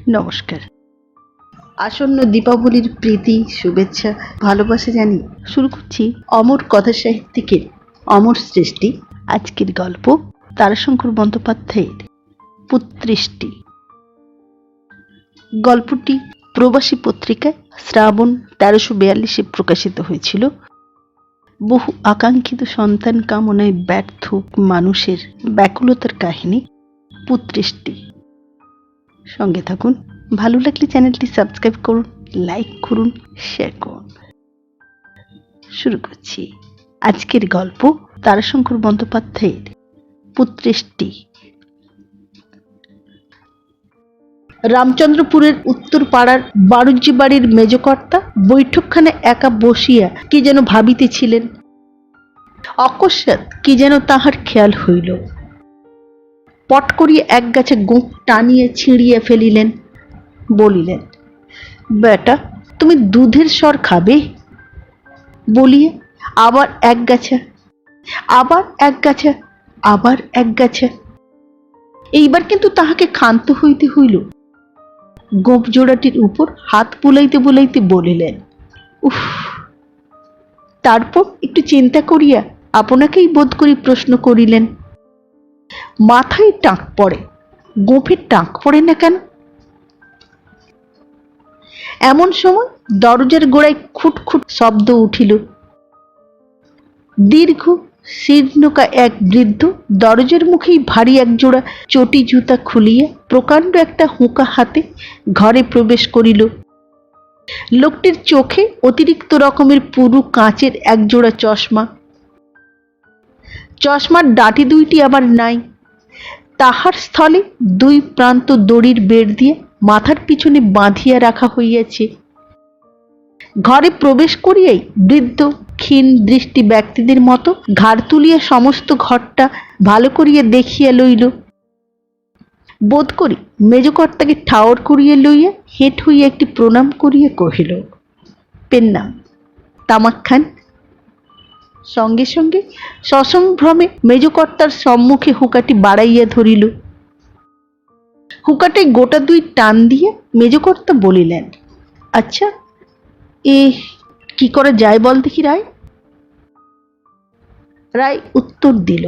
নমস্কার। আসন্ন দীপাবলির প্রীতি, শুভেচ্ছা, ভালোবাসা জানিয়ে শুরু করছি অমর কথা সাহিত্যিকের অমর সৃষ্টি আজকের গল্প তারাশঙ্কর বন্দ্যোপাধ্যায়ের পুত্রেষ্টি। গল্পটি প্রবাসী পত্রিকায় শ্রাবণ ১৩৪২ প্রকাশিত হয়েছিল। বহু আকাঙ্ক্ষিত সন্তান কামনায় ব্যর্থ মানুষের ব্যাকুলতার কাহিনী পুত্রেষ্টি। সঙ্গে থাকুন। ভালো লাগলে চ্যানেলটি সাবস্ক্রাইব করুন, লাইক করুন, শেয়ার করুন। শুরু করছি আজকের গল্প তারাশঙ্কর বন্দ্যোপাধ্যায়ের পুত্রেষ্টি। রামচন্দ্রপুরের উত্তর পাড়ার বাড়ুজ্যে বাড়ির মেজকর্তা বৈঠকখানে একা বসিয়া কি যেন ভাবিতেছিলেন। অকস্মাৎ কি যেন তাহার খেয়াল হইল। পট করিয়া এক গাছে গোঁফ টানিয়া ছিঁড়িয়া ফেলিলেন। বলিলেন, বেটা, তুমি দুধের সর খাবে? বলিয়া আবার এক গাছা, আবার এক গাছা, আবার এক গাছা। এইবার কিন্তু তাহাকে ক্ষান্ত হইতে হইল। গোঁফ জোড়াটির উপর হাত বুলাইতে বুলাইতে বলিলেন, উফ। তারপর একটু চিন্তা করিয়া আপনাকেই বোধ করি প্রশ্ন করিলেন, মাথায় টাক পড়ে, গোঁফে টাক পড়ে না কেন? এমন সময় দরজার গোড়ায় খুটখুট শব্দ উঠিল। দীর্ঘ শীর্ণকা এক বৃদ্ধ দরজার মুখেই ভারী একজোড়া চটি জুতা খুলিয়া প্রকাণ্ড একটা হুঁকা হাতে ঘরে প্রবেশ করিল। লোকটির চোখে অতিরিক্ত রকমের পুরু কাঁচের একজোড়া চশমা। চশমার ডাঁটি দুইটি আবার নাই। তাহার স্থলে দুই প্রান্ত দড়ির বেড় দিয়ে মাথার পিছনে বাঁধিয়া রাখা হইয়াছে। ঘরে প্রবেশ করিয়াই বৃদ্ধ ক্ষীণ দৃষ্টি ব্যক্তিদের মতো ঘাড় তুলিয়া সমস্ত ঘরটা ভালো করিয়া দেখিয়া লইল। বোধ করি মেজকর্তাকে ঠাওর করিয়া লইয়া হেঁট হইয়া একটি প্রণাম করিয়া কহিল, পেন্নাম তামাক খান। সঙ্গে সঙ্গে সসম্ভ্রমে মেজকর্তার সম্মুখে হুঁকাটি বাড়াইয়া ধরিল। হুঁকাটায় গোটা দুই টান দিয়া মেজকর্তা বলিলেন, আচ্ছা, এ কি করে যায় বল দেখি রায়? রায় উত্তর দিল,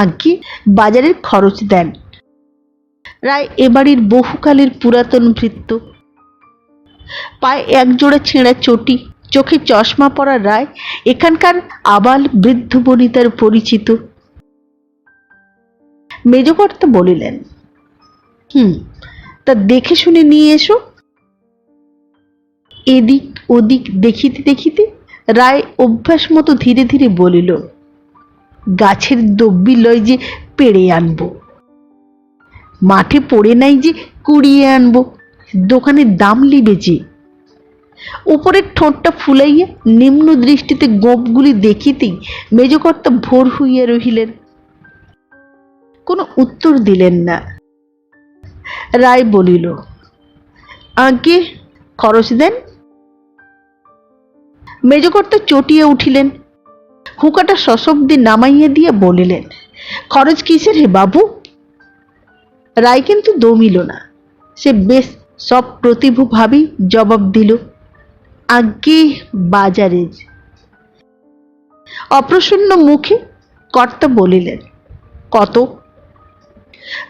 আজ্ঞে বাজারের খরচ দেন। রায় এ বাড়ির বহুকালের পুরাতন ভৃত্য। পায়ে একজোড়া ছেঁড়া চটি, চোখে চশমা পরা রায় এখানকার আবাল বৃদ্ধ বনিতার পরিচিত। মেজকর্তা বলিলেন, তা দেখে শুনে নিয়ে এসো। এদিক ওদিক দেখিতে দেখিতে রায় অভ্যাস মতো ধীরে ধীরে বলিল, গাছের দব্বি লয় যে পেড়ে আনবো, মাঠে পড়ে নাই যে কুড়িয়ে আনবো, দোকানের দাম লিবে যে। উপরের ঠোঁটটা ফুলাইয়া নিম্ন দৃষ্টিতে গোঁপগুলি দেখিতেই মেজকর্তা ভোর হইয়া রহিলেন। কোনো উত্তর দিলেন না। রায় বলিল, আজ্ঞে খরচ দেন। মেজকর্তা চটিয়া উঠিলেন, হুঁকাটা সশব্দে নামাইয়া দিয়া বলিলেন, খরচ কিসের হে বাবু? রায় কিন্তু দমিল না। সে বেশ সব প্রতিভু ভাবেই জবাব দিল, আজ্ঞে বাজারের। অপ্রসন্ন মুখে কর্তা বলিলেন, কত?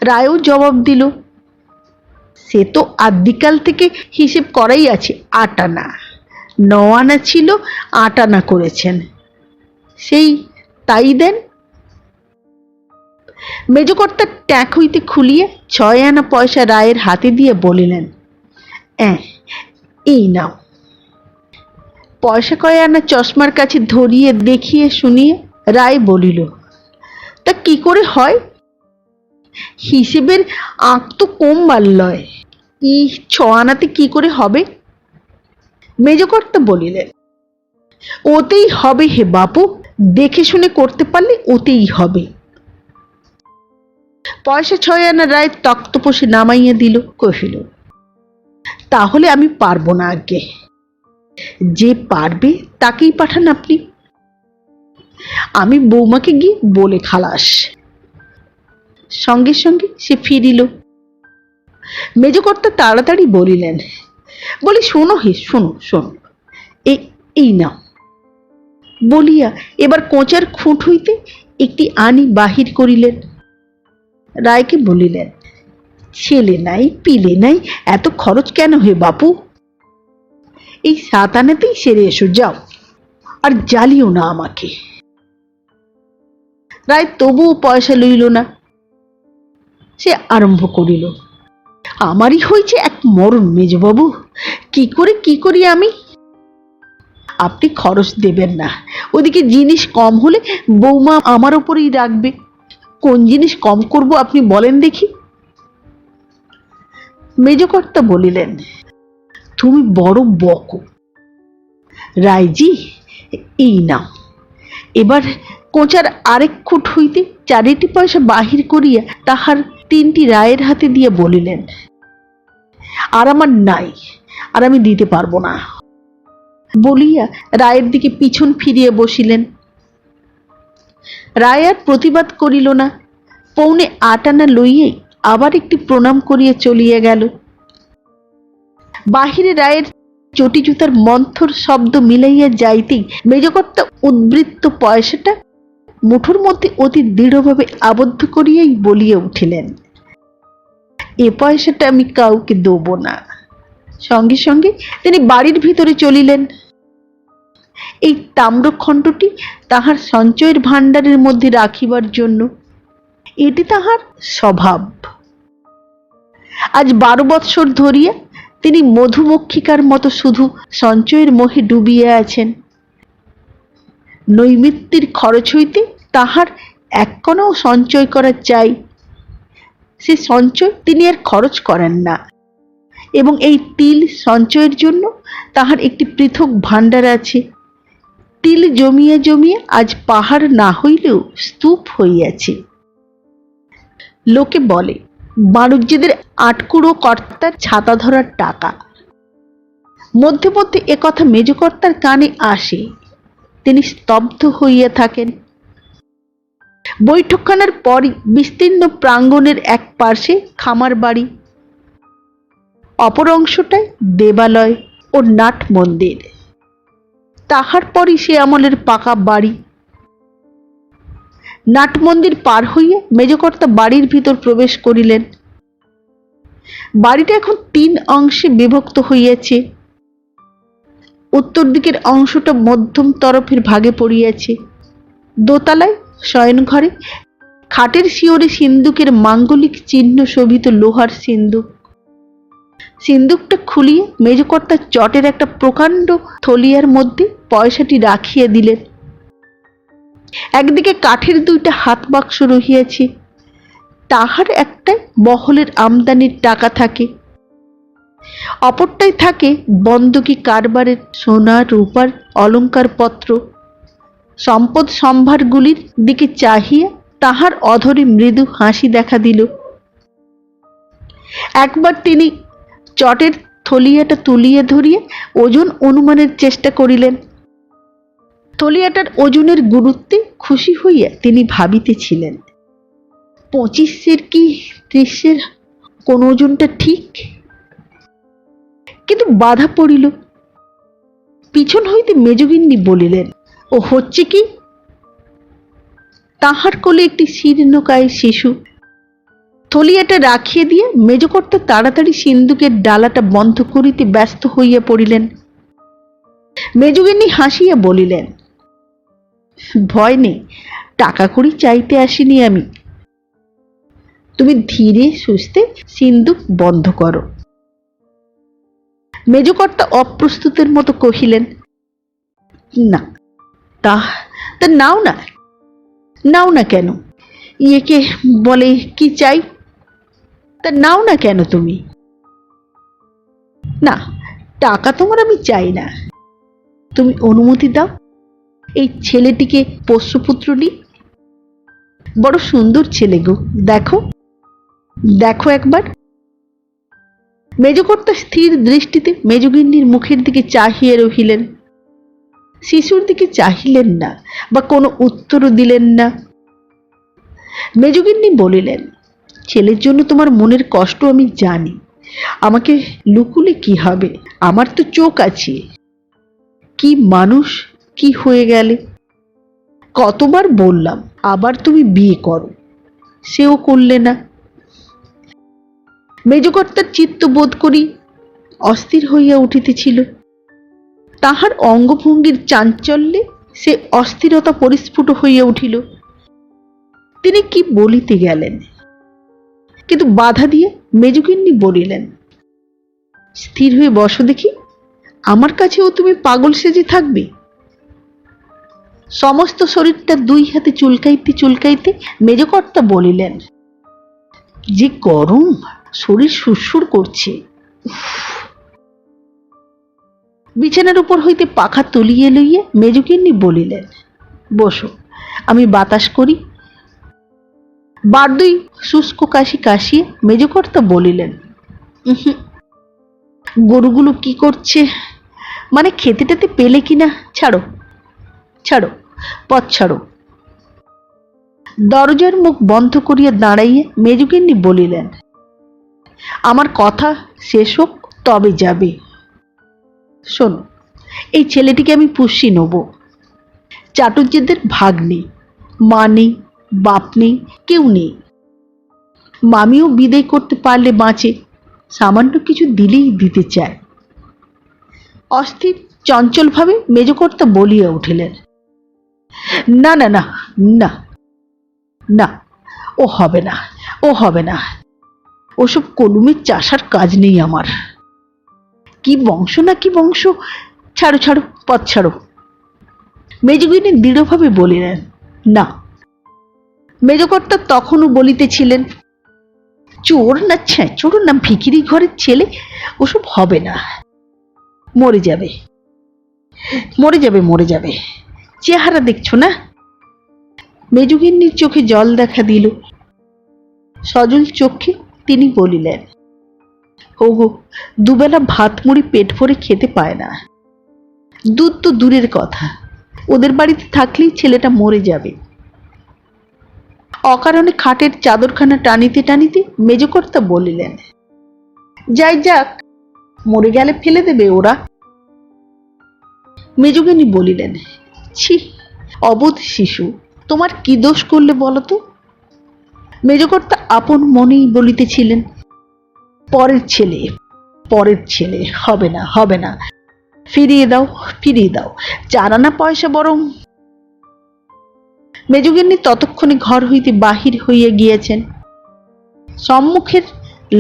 রায়ও জবাব দিল, সে তো আদ্যিকাল থেকে হিসেব করাই আছে, ৮ আনা। ৯ আনা ছিল, ৮ আনা করেছেন, সেই তাই দেন। মেজকর্তা ট্যাঁক হইতে খুলিয়ে ৬ আনা পয়সা রায়ের হাতে দিয়ে বলিলেন, এই নাও। পয়সা কয় আনা চশমার কাছে ধরিয়ে দেখিয়ে শুনিয়ে রায় বলিল, তা কি করে হয়? হিসেবের আঁক তো কম লয়, ৬ আনাতে কি করে হবে? মেজকর্তা বলিলেন, ওতেই হবে হে বাপু, দেখে শুনে করতে পারলে ওতেই হবে। পয়সা ৬ আনা রায় তক্তপোষে নামাইয়া দিল, কহিল, তাহলে আমি পারবো না আজ্ঞে। যে পারবে তাকেই পাঠান আপনি, আমি বৌমাকে গিয়ে বলে খালাস। সঙ্গে সঙ্গে সে ফিরিল। মেজকর্তা তাড়াতাড়ি বলিলেন, বলি শোনো হে, শোনো শোনো, এই এই নাও। বলিয়া এবার কোঁচার খুঁট হইতে একটি আনি বাহির করিলেন। রায়কে বলিলেন, ছেলে নাই পিলে নাই, এত খরচ কেন হে বাপু? এই 7 আনাতেই সেরে এসো, যাও, আর জ্বালিও না আমাকে। রায় তবুও পয়সা লইল না। সে আরম্ভ করিল, আমারই হয়েছে এক মরণ মেজবাবু, কি করি আমি? আপনি খরচ দেবেন না, ওদিকে জিনিস কম হলে বৌমা আমার ওপরেই রাখবে। কোন জিনিস কম করব আপনি বলেন দেখি? মেজকর্তা বলিলেন, তুমি বড় বকো। রায়জি, এই নাও। এবার কোঁচার আরেক খুঁট হইতে 4টি পয়সা বাহির করিয়া তাহার 3টি রায়ের হাতে দিয়ে বলিলেন, আর আমার নাই, আর আমি দিতে পারবো না। বলিয়া রায়ের দিকে পিছন ফিরিয়ে বসিলেন। রায় আর প্রতিবাদ করিল না, 7.25 আনা লইয়াই আবার একটি প্রণাম করিয়া চলিয়া গেল। বাহিরে রায়ের চটি জুতার মন্থর শব্দ মিলাইয়া যাইতেই মেজকর্তা উদ্বৃত্ত পয়সাটা মুঠোর মধ্যে অতি দৃঢ়ভাবে আবদ্ধ করিয়াই বলিয়া উঠিলেন, এ পয়সাটা আমি কাউকে দেব না। সঙ্গে সঙ্গে তিনি বাড়ির ভিতরে চলিলেন। এই তাম্রখণ্ডটি তাহার সঞ্চয়ের ভাণ্ডারের মধ্যে রাখিবার জন্য। এটি তাহার স্বভাব। আজ 12 বৎসর ধরিয়া তিনি মধুমক্ষিকার মতো শুধু সঞ্চয়ের মোহে ডুবিয়া আছেন। নৈমিত্তির খরচ হইতে তাহার 1 কণাও সঞ্চয় করা চাই, সে সঞ্চয় তিনি আর খরচ করেন না। এবং এই তিল সঞ্চয়ের জন্য তাহার একটি পৃথক ভাণ্ডার আছে। তিল জমিয়া জমিয়া আজ পাহাড় না হইলেও স্তূপ হইয়াছে। লোকে বলে, বাণিজ্যদের 8 কুড়ো কর্তার ছাতা ধরার টাকা। মধ্যে মধ্যে একথা মেজকর্তার কানে আসে, তিনি স্তব্ধ হইয়া থাকেন। বৈঠকখানার পরই বিস্তীর্ণ প্রাঙ্গণের এক পার্শ্বে খামার বাড়ি, অপর অংশটায় দেবালয় ও নাট মন্দির। তাহার পরই সে আমলের পাকা বাড়ি। নাট মন্দির পার হইয়া মেজকর্তা বাড়ির ভিতর প্রবেশ করিলেন। বাড়িটা এখন 3 অংশে বিভক্ত হইয়াছে। উত্তর দিকের অংশটা মধ্যম তরফের ভাগে পড়িয়াছে। দোতলায় শয়নঘরে খাটের শিওরে সিন্দুকের মাঙ্গলিক চিহ্ন শোভিত লোহার সিন্দুক। সিন্দুকটা খুলিয়ে মেজকর্তা চটের একটা প্রকাণ্ড থলিয়ার মধ্যে পয়সাটি রাখিয়া দিলেন। একদিকে কাঠের 2টা হাত বাক্স রহিয়াছে, তাহার একটায় মহলের আমদানির টাকা থাকে, অপরটায় থাকে বন্দকি কারবারের সোনা রূপার অলঙ্কারপত্র। সম্পদ সম্ভারগুলির দিকে চাহিয়া তাহার অধরে মৃদু হাসি দেখা দিল। একবার তিনি চটের থলিয়াটা তুলিয়া ধরিয়া ওজন অনুমানের চেষ্টা করিলেন। থলিয়াটার ওজনের গুরুত্বে খুশি হইয়া তিনি ভাবিতেছিলেন, 25 কি 30 কোন ওজনটা ঠিক। কিন্তু বাধা পড়িল। পিছন হইতে মেজগিন্নি বলিলেন, ও হচ্ছে কি? তাহার কোলে একটি শীর্ণকায় শিশু। থলিয়াটা রাখিয়ে দিয়ে মেজকর্তা তাড়াতাড়ি সিন্দুকের ডালাটা বন্ধ করিতে ব্যস্ত হইয়া পড়িলেন। মেজগিন্নি হাসিয়া বলিলেন, ভয় নেই, টাকা কড়ি চাইতে আসিনি আমি। তুমি ধীরে সুস্থে সিন্দুক বন্ধ করো। মেজকর্তা অপ্রস্তুতের মতো কহিলেন, না, তা নাও না। নাও না কেন? ইয়েকে বলে কি চাই, তা নাও না কেন তুমি? না, টাকা তোমার আমি চাই না, তুমি অনুমতি দাও এই ছেলেটিকে পোষ্যপুত্র নি। বড় সুন্দর ছেলে গো, দেখো দেখো একবার। মেজকর্তা স্থির দৃষ্টিতে মেজগিন্নির মুখের দিকে চাহিয়ে রহিলেন। শিশুর দিকে চাহিলেন না বা কোনো উত্তরও দিলেন না। মেজগিন্নি বলিলেন, ছেলের জন্য তোমার মনের কষ্ট আমি জানি, আমাকে লুকুলে কি হবে, আমার তো চোখ আছে। কি মানুষ, কি হয়ে গেলে। কতবার বললাম আবার তুমি বিয়ে করো, সেও করলে না। মেজকর্তার চিত্ত বোধ করি অস্থির হইয়া উঠিতেছিল। তাহার অঙ্গভঙ্গির চাঞ্চল্যে সে অস্থিরতা পরিস্ফুট হইয়া উঠিল। তিনি কি বলিতে গেলেন, কিন্তু বাধা দিয়ে মেজগিন্নি বলিলেন, স্থির হয়ে বসো দেখি, আমার কাছেও তুমি পাগল সেজে থাকবে। সমস্ত শরীরটা দুই হাতে চুলকাইতে চুলকাইতে মেজকর্তা বলিলেন, যে গরম, শরীর সুরসুর করছে। বিছানার উপর হইতে পাখা তুলিয়ে লইয়া মেজগিন্নি বলিলেন, বসো, আমি বাতাস করি। বারদুই শুষ্ক কাশি কাশিয়ে মেজকর্তা বলিলেন, গরুগুলো কি করছে, মানে খেতে টেতে পেলে কিনা, ছাড়ো ছাড়ো, পথ ছাড়ো। দরজার মুখ বন্ধ করিয়া দাঁড়াইয়া মেজগিন্নি বলিলেন, আমার কথা শেষ হোক তবে যাবে। শোনো, এই ছেলেটিকে আমি পুষি নেব। চাটুজ্যেদের ভাগ নেই, মা নেই, বাপ নেই, কেউ নেই। মামিও বিদায় করতে পারলে বাঁচে, সামান্য কিছু দিলেই দিতে চায়। অস্থির চঞ্চলভাবে মেজকর্তা বলিয়া উঠিলেন, না না না না না, ও হবে না, ও হবে না। ওসব কলুমের চাষার কাজ নেই আমার। কি বংশ না কি বংশ, ছাড়ো ছাড়ো, পথ ছাড়ো। মেজগিন্নি দৃঢ়ভাবে বলিলেন, না। মেজকর্তা তখনও বলিতেছিলেন, চোর না ছেঁচোর না ভিখিরি ঘরের ছেলে, ওসব হবে না। মরে যাবে, মরে যাবে, মরে যাবে। চেহারা দেখছো না। মেজগিন্নির চোখে জল দেখা দিল। সজল চোখে তিনি বলিলেন, ওগো, দুবেলা ভাত মুড়ি পেট ভরে খেতে পায় না। দুধ তো দূরের কথা, ওদের বাড়িতে থাকলেই ছেলেটা মরে যাবে। অকারণে খাটের চাদরখানা টানিতে টানিতে মেজকর্তা বলিলেন, যাই যাক, মরে গেলে ফেলে দেবে ওরা। মেজগিন্নি বলিলেন, ছি, অবোধ শিশু, তোমার কি দোষ করলে বলো তো। মেজকর্তা আপন মনেই বলিতেছিলেন, পরের ছেলে, পরের ছেলে, হবে না, হবে না, ফিরিয়ে দাও, ফিরিয়ে দাও, 4 আনা পয়সা বরং। মেজগিন্নি ততক্ষণে ঘর হইতে বাহির হইয়া গিয়েছেন। সম্মুখের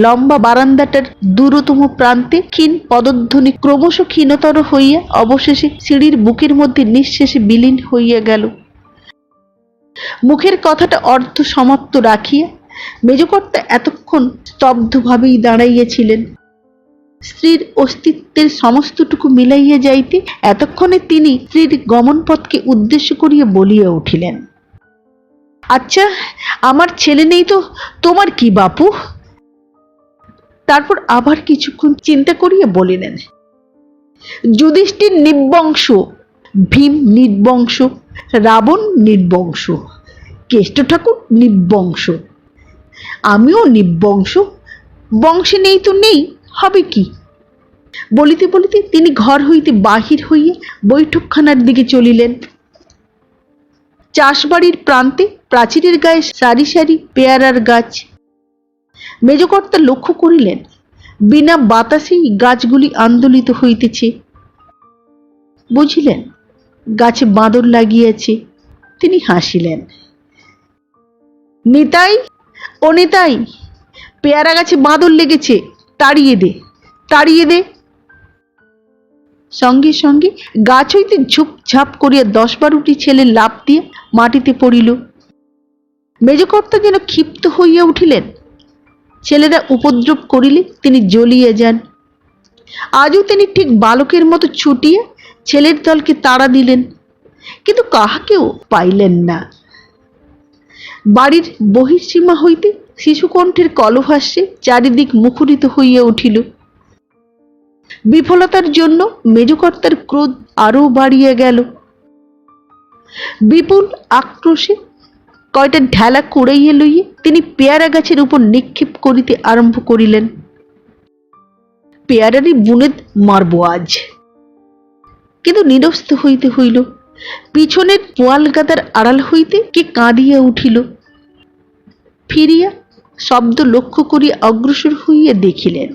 লম্বা বারান্দাটার দূরতম প্রান্তে ক্ষীণ পদধ্বনি ক্রমশ ক্ষীণতর হইয়া অবশেষে সিঁড়ির বুকের মধ্যে নিঃশেষে বিলীন হইয়া গেল। মুখের কথাটা অর্ধ সমাপ্ত রাখিয়া মেজকর্তা এতক্ষণ স্তব্ধভাবেই দাঁড়াইয়াছিলেন। স্ত্রীর অস্তিত্বের সমস্তটুকু মিলাইয়া যাইতে এতক্ষণে তিনি স্ত্রীর গমনপথকে উদ্দেশ্য করিয়া বলিয়া উঠিলেন, আচ্ছা, আমার ছেলে নেই তো তোমার কি বাপু। তারপর আবার কিছুক্ষণ চিন্তা করিয়া বলিলেন, যুধিষ্ঠির নির্বংশ, ভীম নির্বংশ, রাবণ নির্বংশ, কেষ্ট ঠাকুর নির্বংশ, আমিও নির্বংশ। বংশে নেই তো নেই, হবে কি। বলিতে বলিতে তিনি ঘর হইতে বাহির হইয়া বৈঠকখানার দিকে চলিলেন। চাষবাড়ির প্রান্তে প্রাচীরের গায়ে সারি সারি পেয়ারার গাছ। মেজকর্তা লক্ষ্য করিলেন, বিনা বাতাসেই গাছগুলি আন্দোলিত হইতেছে। বুঝিলেন গাছে বাঁদর লাগিয়াছে। তিনি হাসিলেন, নিতাই, ও নিতাই, পেয়ারা গাছে বাঁদর লেগেছে, তাড়িয়ে দে, তাড়িয়ে দে। সঙ্গে সঙ্গে গাছ হইতে ঝুপঝাপ করিয়া 10-12টি ছেলে লাফ দিয়ে মাটিতে পড়িল। মেজকর্তা যেন ক্ষিপ্ত হইয়া উঠিলেন। ছেলেরা উপদ্রব করিলে তিনি জ্বলিয়ে যান। আজও তিনি ঠিক বালকের মতো ছুটিয়া ছেলের দলকে তাড়া দিলেন, কিন্তু কাহাকেও পাইলেন না। বাড়ির বহিঃসীমা হইতে শিশুকণ্ঠের কলভাস্যে চারিদিক মুখরিত হইয়া উঠিল। বিফলতার জন্য মেজকর্তার ক্রোধ আরও বাড়িয়া গেল। বিপুল আক্রোশে কয়টা ঢেলা কুড়াইয়া লইয়া তিনি পেয়ারা গাছের উপর নিক্ষেপ করিতে আরম্ভ করিলেন। পেয়ারারি বুনেদ মারব আজ। কিন্তু নিরস্ত হইতে হইল। পিছনের পোয়াল গাদার আড়াল হইতে কে কাঁদিয়া উঠিল। ফিরিয়া শব্দ লক্ষ্য করিয়া অগ্রসর হইয়া দেখিলেন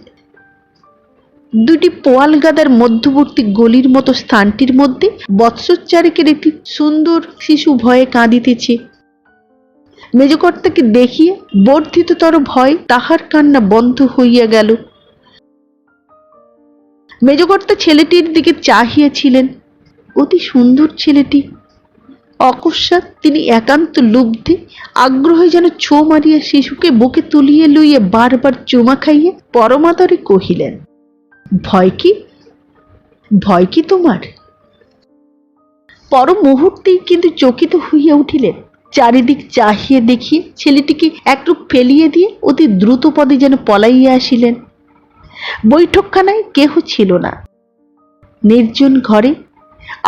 দুটি পোয়াল গাদার মধ্যবর্তী গলির মতো স্থানটির মধ্যে বৎসর চারেকের একটি সুন্দর শিশু ভয়ে কাঁদিতেছে। মেজকর্তাকে দেখিয়া বর্ধিততর ভয় তাহার কান্না বন্ধ হইয়া গেল। মেজকর্তা ছেলেটির দিকে চাহিয়াছিলেন। অতি সুন্দর ছেলেটি। অকস্মাৎ তিনি একান্ত লুব্ধে আগ্রহে যেন ছো মারিয়া শিশুকে বুকে তুলিয়া লইয়া বারবার চুমা খাইয়া পরমাদরে কহিলেন, ভয় কি, ভয় কি তোমার? পর মুহূর্তেই কিন্তু চকিত হইয়া উঠিলেন। চারিদিক চাহিয়া দেখিয়ে ছেলেটিকে একটু ফেলিয়ে দিয়ে অতি দ্রুত পদে যেন পলাইয়া আসিলেন। বৈঠকখানায় কেহ ছিল না। নির্জন ঘরে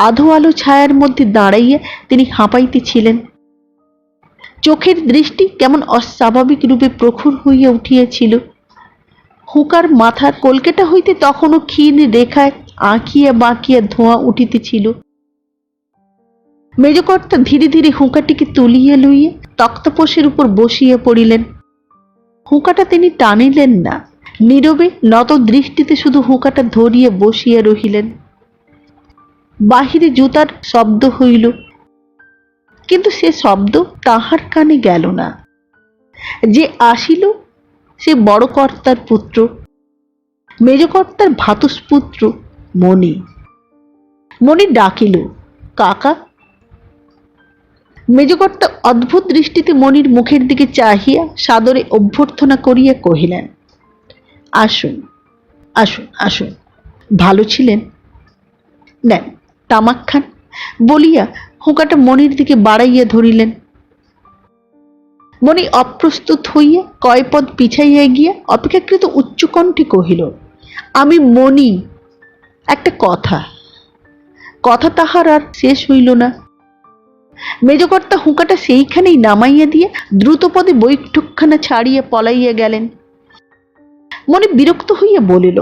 আধো আলো ছায়ার মধ্যে দাঁড়াইয়া তিনি হাঁপাইতেছিলেন। চোখের দৃষ্টি কেমন অস্বাভাবিক রূপে প্রখর হইয়া উঠিয়াছিল। হুঁকার মাথার কলকেটা হইতে তখনও ক্ষীণ রেখায় আঁকিয়া বাঁকিয়া ধোঁয়া উঠিতেছিল। মেজকর্তা ধীরে ধীরে হুঁকাটিকে তুলিয়া লইয়া তক্তপোষের উপর বসিয়া পড়িলেন। হুঁকাটা তিনি টানিলেন না, নীরবে নত দৃষ্টিতে শুধু হুঁকাটা ধরিয়া বসিয়া রহিলেন। বাহিরে জুতার শব্দ হইল, কিন্তু সে শব্দ তাহার কানে গেল না। যে আসিল সে বড় কর্তার পুত্র, মেজকর্তার ভ্রাতুষ্পুত্র মণি। মণি ডাকিল, কাকা। মেজকর্তা অদ্ভুত দৃষ্টিতে মণির মুখের দিকে চাহিয়া সাদরে অভ্যর্থনা করিয়া কহিলেন, আসুন আসুন আসুন, ভালো ছিলেন? নেন তামাক খান, বলিয়া হুঁকাটা মণির দিকে বাড়াইয়া ধরিলেন। মণি অপ্রস্তুত হইয়া কয়পদ পিছাইয়া গিয়া অপেক্ষাকৃত উচ্চকণ্ঠে কহিল, আমি মণি। একটা কথা। কথা তাহার আর শেষ হইল না। মেজকর্তা হুঁকাটা সেইখানেই নামাইয়া দিয়া দ্রুতপদে বৈঠকখানা ছাড়িয়া পলাইয়া গেলেন। মনে বিরক্ত হইয়া বলিল,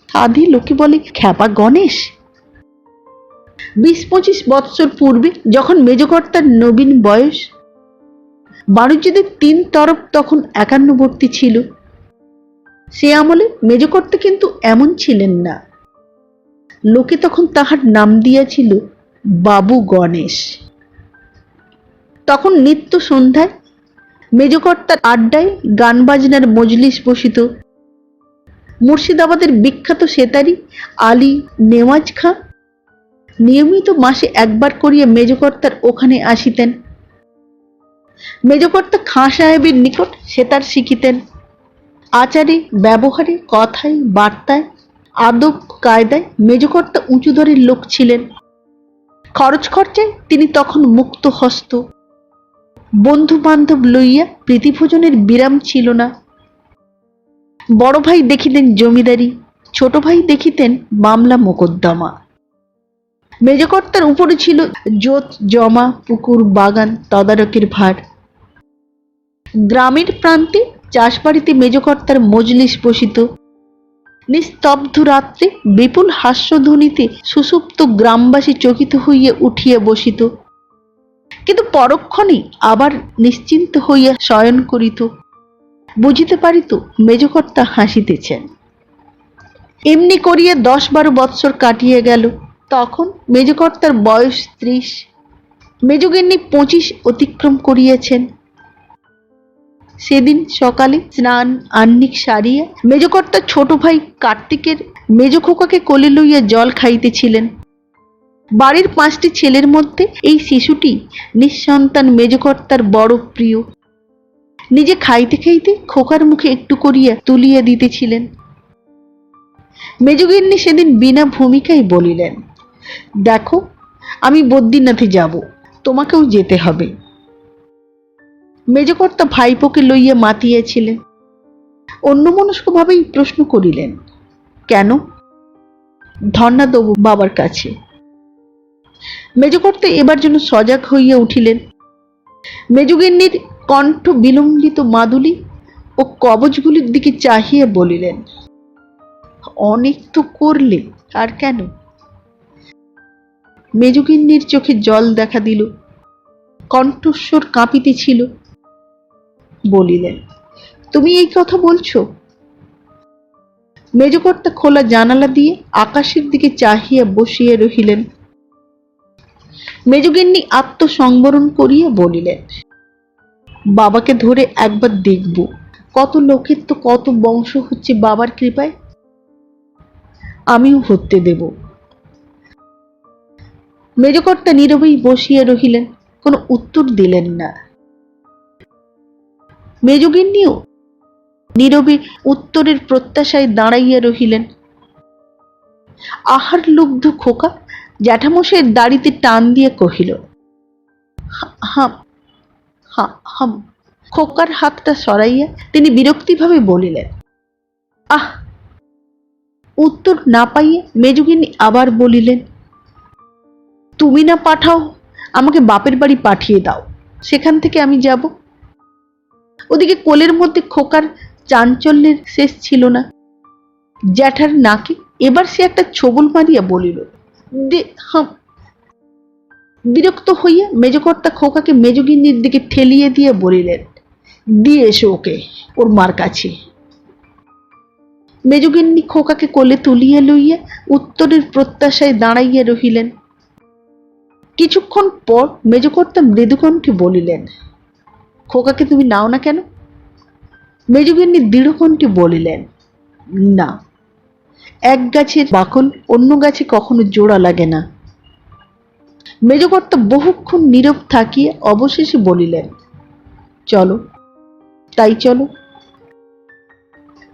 আধি লোকে বলে খ্যাপা গণেশ। ২০-২৫ বৎসর পূর্বে যখন মেজকর্তার নবীন বয়স, বাণিজ্যদের ৩ তরফ তখন একান্নবর্তী ছিল। সে আমলে মেজকর্তা কিন্তু এমন ছিলেন না। লোকে তখন তাহার নাম দিয়াছিল বাবু গণেশ। তখন নিত্য সন্ধ্যায় মেজকর্তার আড্ডায় গান বাজনার মজলিস বসিত। মুর্শিদাবাদের বিখ্যাত সেতারি আলী নেওয়াজ খাঁ নিয়মিত মাসে একবার করিয়া মেজকর্তার ওখানে আসিতেন। মেজকর্তা খাঁ সাহেবের নিকট সেতার শিখিতেন। আচারে, ব্যবহারে, কথায়, বার্তায়, আদব কায়দায় মেজকর্তা উঁচু দরের লোক ছিলেন। খরচ খরচায় তিনি তখন মুক্ত হস্ত। বন্ধু বান্ধব লইয়া প্রীতিভোজনের বিরাম ছিল না। বড় ভাই দেখিতেন জমিদারি, ছোট ভাই দেখিতেন মামলা মোকদ্দমা। মেজকর্তার উপরে ছিল জোত জমা, পুকুর, বাগান তদারকির ভার। গ্রামের প্রান্তে চাষবাড়িতে মেজকর্তার মজলিস বসিত। নিস্তব্ধ রাত্রে বিপুল হাস্যধ্বনিতে সুষুপ্ত গ্রামবাসী চকিত হইয়া উঠিয়া বসিত, কিন্তু পরক্ষণেই আবার নিশ্চিন্ত হইয়া শয়ন করিত। বুঝিতে পারিত মেজকর্তা হাসিতেছেন। এমনি করিয়া ১০-১২ বৎসর কাটিয়া গেল। তখন মেজকর্তার বয়স ৩০, মেজগিন্নি ২৫ অতিক্রম করিয়াছেন। সেদিন সকালে স্নান আহ্নিক সারিয়া মেজকর্তার ছোট ভাই কার্তিকের মেজ খোকাকে কোলে লইয়া জল খাইতেছিলেন। বাড়ির ৫টি ছেলের মধ্যে এই শিশুটি নিঃসন্তান মেজকর্তার বড় প্রিয়। নিজে খাইতে খাইতে খোকার মুখে একটু করিয়া তুলিয়া দিতেছিলেন। মেজগিন্নি সেদিন বিনা ভূমিকায় বলিলেন, দেখো, আমি বদ্রীনাথে যাব, তোমাকেও যেতে হবে। মেজকর্তা ভাইপোকে লইয়া মাতিয়াছিলেন। অন্যমনস্কভাবেই প্রশ্ন করিলেন, কেন? ধর্ণা দেব বাবার কাছে। মেজকর্তা এবার যেন সজাগ হইয়া উঠিলেন। মেজগিন্নির কণ্ঠ বিলম্বিত মাদুলি ও কবচগুলির দিকে চাহিয়া বলিলেন, অনেক তো করলে, আর কেন? মেজগিন্নির চোখে জল দেখা দিল, কণ্ঠস্বর কাঁপিতেছিল। বলিলেন, তুমি এই কথা বলছো? মেজকর্তা খোলা জানালা দিয়ে আকাশের দিকে চাহিয়া বসিয়া রহিলেন। মেজগিন্নি আত্মসংবরণ করিয়া বলিলেন, বাবাকে ধরে একবার দেখব, কত লোকের তো কত বংশ হচ্ছে বাবার কৃপায়, আমিও হতে দেব। মেজকর্তা নীরবেই বসিয়া রহিলেন, কোনো উত্তর দিলেন না। মেজগিন্নিও নীরবে উত্তরের প্রত্যাশায় দাঁড়াইয়া রহিলেন। আহার লুব্ধ খোকা জ্যাঠামশাইয়ের দাড়িতে টান দিয়ে কহিল, হাম হাম। খোকার হাতটা সরাইয়া তিনি বিরক্তিভাবে বলিলেন, আহ। উত্তর না পাইয়া মেজগিন্নি আবার বলিলেন, তুমি না পাঠাও, আমাকে বাপের বাড়ি পাঠিয়ে দাও, সেখান থেকে আমি যাব। ওদিকে কোলের মধ্যে খোকার চাঞ্চল্যের শেষ ছিল না। জ্যাঠার নাকে এবার সে একটা ছোবল মারিয়া বলিল, দে হাম। বিরক্ত হইয়া মেজকর্তা খোকাকে মেজগিন্নির দিকে ঠেলিয়ে দিয়ে বলিলেন, দিয়ে এসো ওকে ওর মার কাছে। মেজগিন্নি খোকাকে কোলে তুলিয়া লইয়া উত্তরের প্রত্যাশায় দাঁড়াইয়া রহিলেন। কিছুক্ষণ পর মেজকর্তা মৃদুকণ্ঠে বলিলেন, খোকাকে তুমি নাও না কেন? মেজগিন্নি দৃঢ়কণ্ঠে বলিলেন, না, এক গাছের বাকল অন্য গাছে কখনো জোড়া লাগে না। মেজকর্তা বহুক্ষণ নীরব থাকিয়া অবশেষে বলিলেন, চলো। তাই চলো।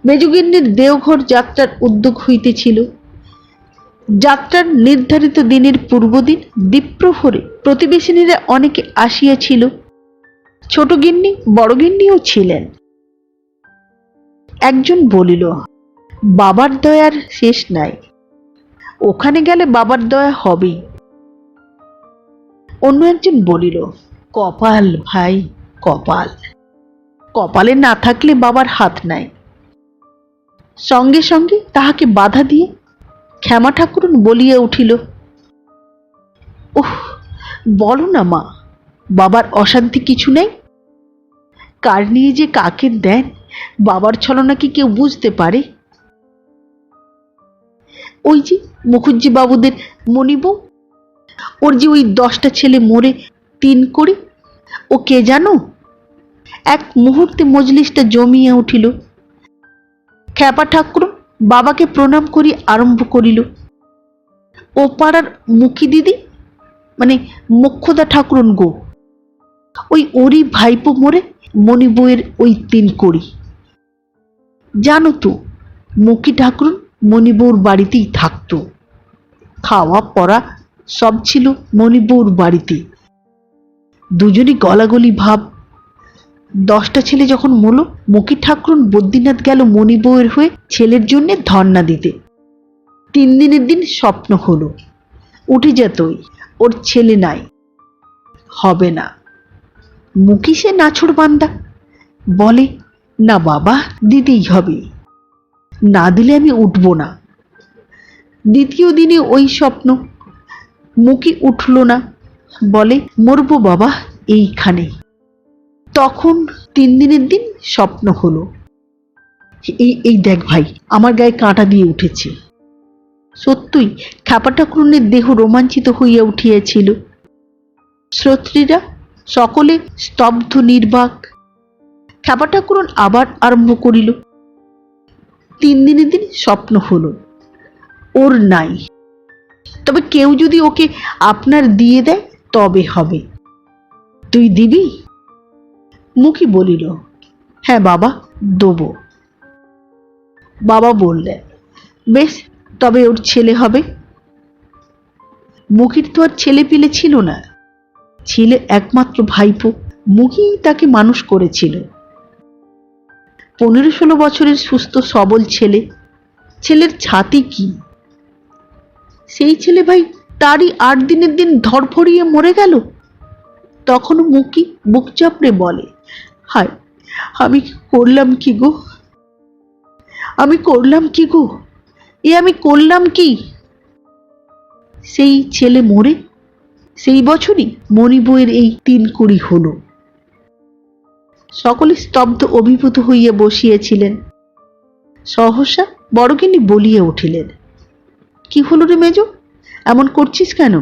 মেজগিন্নির দেওঘর যাত্রার উদ্যোগ হইতেছিল। যাত্রার নির্ধারিত দিনের পূর্বদিন দ্বীপ্রহরে প্রতিবেশিনীরা অনেকে আসিয়াছিল। ছোট গিন্নি বড় গিন্নিও ছিলেন। একজন বলিল, বাবার দয়ার শেষ নাই, ওখানে গেলে বাবার দয়া হবেই। অন্য একজন বলিল, কপাল ভাই, কপাল, কপালে না থাকলে বাবার হাত নাই। সঙ্গে সঙ্গে তাহাকে বাধা দিয়ে ক্ষমা ঠাকুরুন বলিয়া উঠিল, ওহ, বলো না মা, বাবার অশান্তি কিছু নেই। কার নিয়ে যে কাকে দেন বাবার ছলনা কি কেউ বুঝতে পারে? ওই যে মুখুজ্জি বাবুদের মণিবউ, ওর যে ওই 10টা ছেলে মরে 3 করে, ও কে জানো? এক মুহূর্তে মজলিসটা জমিয়া উঠিল। খ্যাপা ঠাকুর বাবাকে প্রণাম করি আরম্ভ করিল। ও পাড়ার মুখী দিদি, মানে মোক্ষদা ঠাকুরন গো, ওই ওরই ভাইপো মরে মণিবউয়ের ওই 3 কড়ি। জানো তো, মুখী ঠাকুরন মণিবউর বাড়িতেই থাকতো, খাওয়া পড়া সব ছিল মণিবউর বাড়িতে। দুজনই গলাগলি ভাব। 10টা ছেলে যখন মরল, মুখী ঠাকুরন বদ্রীনাথ গেল মণিবউয়ের হয়ে ছেলের জন্য ধর্ণা দিতে। 3 দিনের দিন স্বপ্ন হলো, উঠে যেতই, ওর ছেলে নাই, হবে না। মুখী সে নাছোড় বান্দা, বলে, না বাবা, দিতেই হবে, না দিলে আমি উঠব না। দ্বিতীয় দিনে ওই স্বপ্ন। মুখী উঠল না, বলে, মরবো বাবা এইখানে। তখন 3 দিনের দিন স্বপ্ন হলো, এই দেখ ভাই, আমার গায়ে কাঁটা দিয়ে উঠেছে। সত্যই খ্যাপা ঠাকুরনের দেহ রোমাঞ্চিত হইয়া উঠিয়াছিল। শ্রোত্রীরা সকলে স্তব্ধ নির্বাক। খ্যাপা ঠাকুরন আবার আরম্ভ করিল, 3 দিনের দিন স্বপ্ন হলো, ওর নাই, তবে কেউ যদি ওকে আপনার দিয়ে দেয় তবে হবে। তুই দিবি? মুখী বলিল, হ্যাঁ বাবা, দেব। বাবা বললেন, বেশ, তবে ওর ছেলে হবে। মুখীর তো আর ছেলে পিলে ছিল না, ছেলে একমাত্র ভাইপো, মুখী তাকে মানুষ করেছিল। 15-16 বছরের সুস্থ সবল ছেলে, ছেলের ছাতি কি! সেই ছেলে ভাই তারই 8 দিনের দিন ধরফড়িয়ে মরে গেল। তখন মুখী বুক চাপড়ে বলে, হায়, আমি করলাম কি গো, আমি করলাম কি গো! এ আমি করলাম কি? সেই ছেলে মরে সেই বছরই মণি বউয়ের এই 3 কুড়ি হলো। সকলে স্তব্ধ অভিভূত হইয়া বসিয়াছিলেন। সহসা বড়গিন্নি বলিয়া উঠিলেন, কি হলো রে মেজো, এমন করছিস কেন?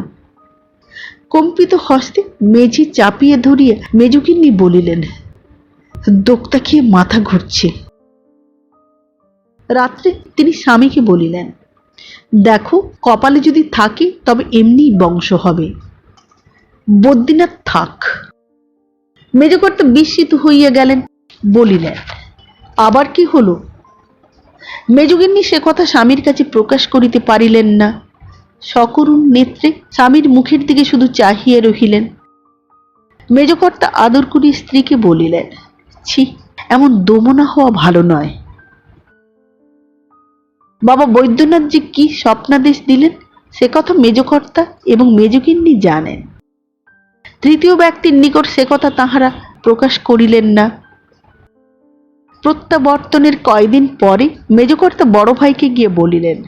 কম্পিত হস্তে মেঝে চাপিয়ে ধরিয়া মেজগিন্নি বলিলেন, দোক্তা খেয়ে মাথা ঘুরছে। রাত্রে তিনি স্বামীকে বলিলেন, দেখো কপালে যদি থাকে তবে এমনি বংশ হবে, বদ্রীনাথ থাক। মেজকর্তা বিস্মিত হইয়া গেলেন, বলিলেন, আবার কি হলো? মেজগিন্নি সে কথা স্বামীর কাছে প্রকাশ করিতে পারিলেন না। সকরুণ নেত্রে স্বামীর মুখের দিকে শুধু চাহিয়া রহিলেন। মেজকর্তা আদর করিয়া স্ত্রীকে বলিলেন, ছি, এমন দোমনা হওয়া ভালো নয়। বাবা বৈদ্যনাথ যে কি স্বপ্নাদেশ দিলেন সে কথা মেজকর্তা এবং মেজগিন্নি জানেন। তৃতীয় ব্যক্তির নিকট সে কথা তাহারা প্রকাশ করিলেন না। প্রত্যাবর্তনের কয়দিন পরে মেজকর্তা বড় ভাইকে গিয়ে বলিলেন,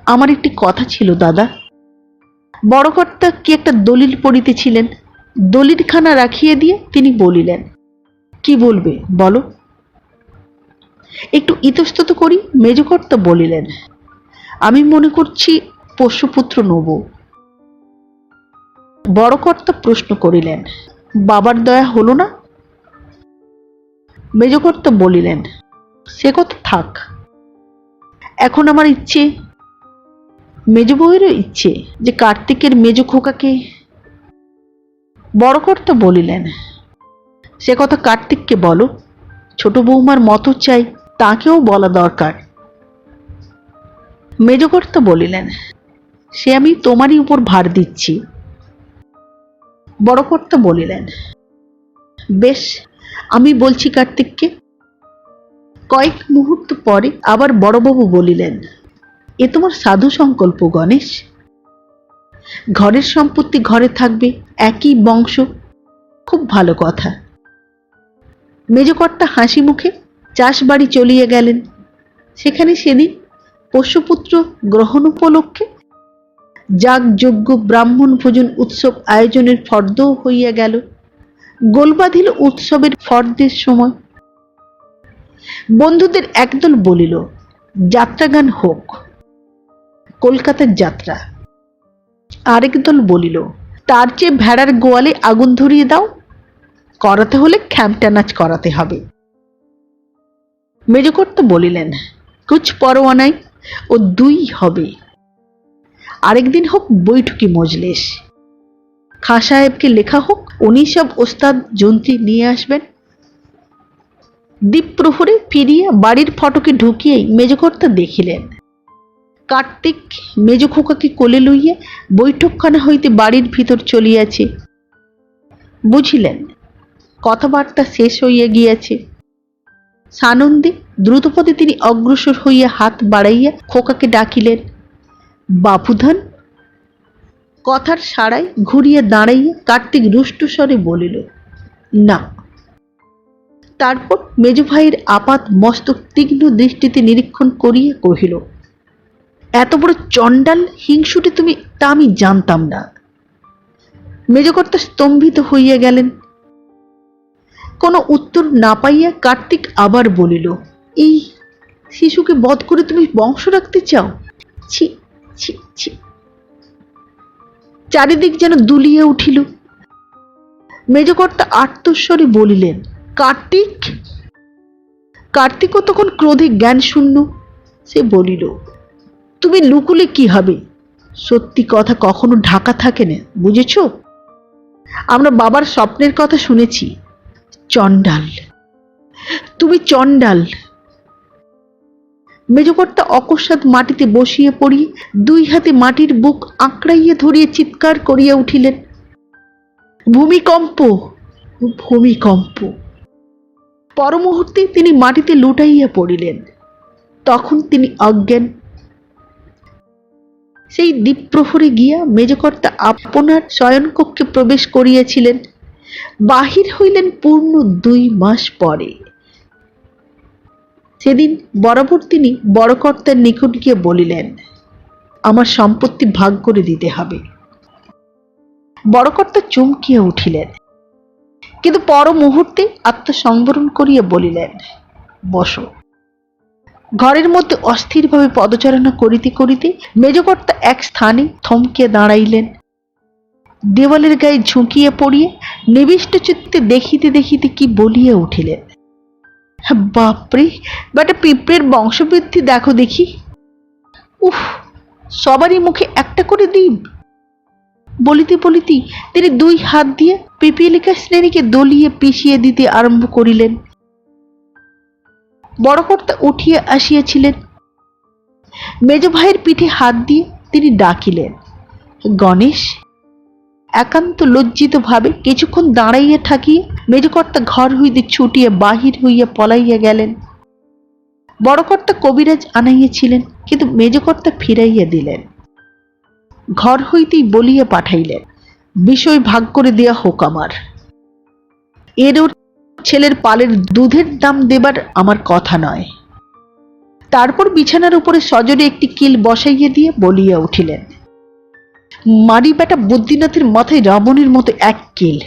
আমার একটি কথা ছিল দাদা। বড় কর্তা কি একটা দলিল পড়িতেছিলেন, দলিলখানা রাখিয়ে দিয়ে তিনি বলিলেন, কি বলবে বলো। একটু ইতস্তত করি মেজকর্তা বলিলেন, আমি মনে করছি পোষ্যপুত্র নেব। বড় কর্তা প্রশ্ন করিলেন, বাবার দয়া হলো না? মেজকর্তা বলিলেন, সে কথা থাক, এখন আমার ইচ্ছে, মেজ বউয়েরও ইচ্ছে যে কার্তিকের মেজ খোকাকে। বড় কর্তা বলিলেন, সে কথা কার্তিককে বলো, ছোট বৌমার মতো চাই তাকেও বলা দরকার। মেজকর্তা বলিলেন, সে আমি তোমারই উপর ভার দিচ্ছি। বড় কর্তা বলিলেন, বেশ, আমি বলছি কার্তিককে। কয়েক মুহূর্ত পরে আবার বড়বাবু বলিলেন, এ তোমার সাধু সংকল্প গণেশ, ঘরের সম্পত্তি ঘরে থাকবে, একই বংশ, খুব ভালো কথা। মেজকর্তা হাসি মুখে চাষবাড়ি চলিয়ে গেলেন। সেখানে সেদিন পোষ্যপুত্র গ্রহণ উপলক্ষে যাগযজ্ঞ ব্রাহ্মণ ভোজন উৎসব আয়োজনের ফর্দও হইয়া গেল। গোল বাঁধিল উৎসবের ফর্দের সময়। বন্ধুদের একদল বলিল, যাত্রাগান হোক, কলকাতার যাত্রা। আরেক দল বলিল, তার চেয়ে ভেড়ার গোয়ালে আগুন ধরিয়ে দাও, করাতে হলে খ্যামটা নাচ করাতে হবে। মেজকর্তা বলিলেন, কুছ পরোয়া নাই, ও 2 হবে। আরেকদিন হোক বৈঠকি মজলিস, খাঁ সাহেবকে লেখা হোক, উনি সব ওস্তাদ যন্ত্রী নিয়ে আসবেন। দ্বীপ প্রহরে ফিরিয়া বাড়ির ফটকে ঢুকিয়েই মেজকর্তা দেখিলেন, কার্তিক মেজ খোকাকে কোলে লইয়া বৈঠকখানা হইতে বাড়ির ভিতর চলিয়াছে। বুঝিলেন কথাবার্তা শেষ হইয়া গিয়াছে। সানন্দে দ্রুতপদে তিনি অগ্রসর হইয়া হাত বাড়াইয়া খোকাকে ডাকিলেন, বাপুধন। কথার সাড়ায় ঘুরিয়া দাঁড়াইয়া কার্তিক রুষ্ট স্বরে বলিল, না। তারপর মেজ ভাইয়ের আপাত মস্তক তীক্ষ্ণ দৃষ্টিতে নিরীক্ষণ করিয়া কহিল, এত বড় চণ্ডাল হিংসুটে তুমি, তা আমি জানতাম না। মেজকর্তা স্তম্ভিত হইয়া গেলেন। কোনো উত্তর না পাইয়া কার্তিক আবার বলিল, এই শিশুকে বধ করে তুমি বংশ রাখতে চাও? ছি ছি ছি। চারিদিক যেন দুলিয়ে উঠিল। মেজকর্তা আর্তস্বরে বলিলেন, কার্তিক। কার্তিকও তখন ক্রোধে জ্ঞান শূন্য। সে বলিল, তুমি লুকুলে কি হবে, সত্যি কথা কখনো ঢাকা থাকে না, বুঝেছ? আমরা বাবার স্বপ্নের কথা শুনেছি। চণ্ডাল, তুমি চণ্ডাল। মেজকর্তা অকস্মাৎ মাটিতে বসিয়া পড়িয়া 2 হাতে মাটির বুক আঁকড়াইয়া ধরিয়া চিৎকার করিয়া উঠিলেন, ভূমিকম্প, ভূমিকম্প। পরমুহূর্তে তিনি মাটিতে লুটাইয়া পড়িলেন। তখন তিনি অজ্ঞান। সেই দ্বীপ্রহরে গিয়া মেজকর্তা আপনার শয়নকক্ষে প্রবেশ করিয়াছিলেন। বাহির হইলেন পূর্ণ 2 মাস পরে। সেদিন বরাবর তিনি বড় কর্তার নিকট গিয়ে বলিলেন, আমার সম্পত্তি ভাগ করে দিতে হবে। বড় কর্তা চমকিয়া উঠিলেন, কিন্তু পর মুহূর্তে আত্মসংবরণ করিয়া বলিলেন, বসো। ঘরের মধ্যে অস্থিরভাবে পদচারণা করিতে করিতে মেজকর্তা এক স্থানে থমকিয়া দাঁড়াইলেন। দেওয়ালের গায়ে ঝুঁকিয়া পড়িয়া নিবিষ্ট চিত্তে দেখিতে দেখিতে কি বলিয়া উঠিলেন, বাপরে, বেটা পিঁপড়ের বংশবৃদ্ধি দেখো দেখি। উফ, সবারই মুখে একটা করে দ্বীপ। বলিতে বলিতে তিনি দুই হাত দিয়ে পিপীলিকা শ্রেণীকে দলিয়ে পিষিয়ে দিতে আরম্ভ করিলেন। বড় কর্তা উঠিয়া আসিয়াছিলেন। মেজ ভাইয়ের পিঠে হাত দিয়ে তিনি ডাকিলেন, গণেশ। একান্ত লজ্জিত ভাবে কিছুক্ষণ দাঁড়াইয়া থাকিয়া মেজকর্তা ঘর হইতে ছুটিয়া বাহির হইয়া পলাইয়া গেলেন। বড় কর্তা কবিরাজ আনাইয়াছিলেন, কিন্তু মেজকর্তা ফিরাইয়া দিলেন। ঘর হইতেই বলিয়া পাঠাইলেন, বিষয় ভাগ করে দেয়া হোক আমার। এর ওর ছেলের পালের দুধের দাম দেবার আমার কথা নয়। তারপর বিছানার উপরে সজোরে একটি কিল বসাইয়া দিয়ে বলিয়া উঠিলেন, মারি বেটা বুদ্ধিনাথের মাথায় রাবণের মতো এক কিল।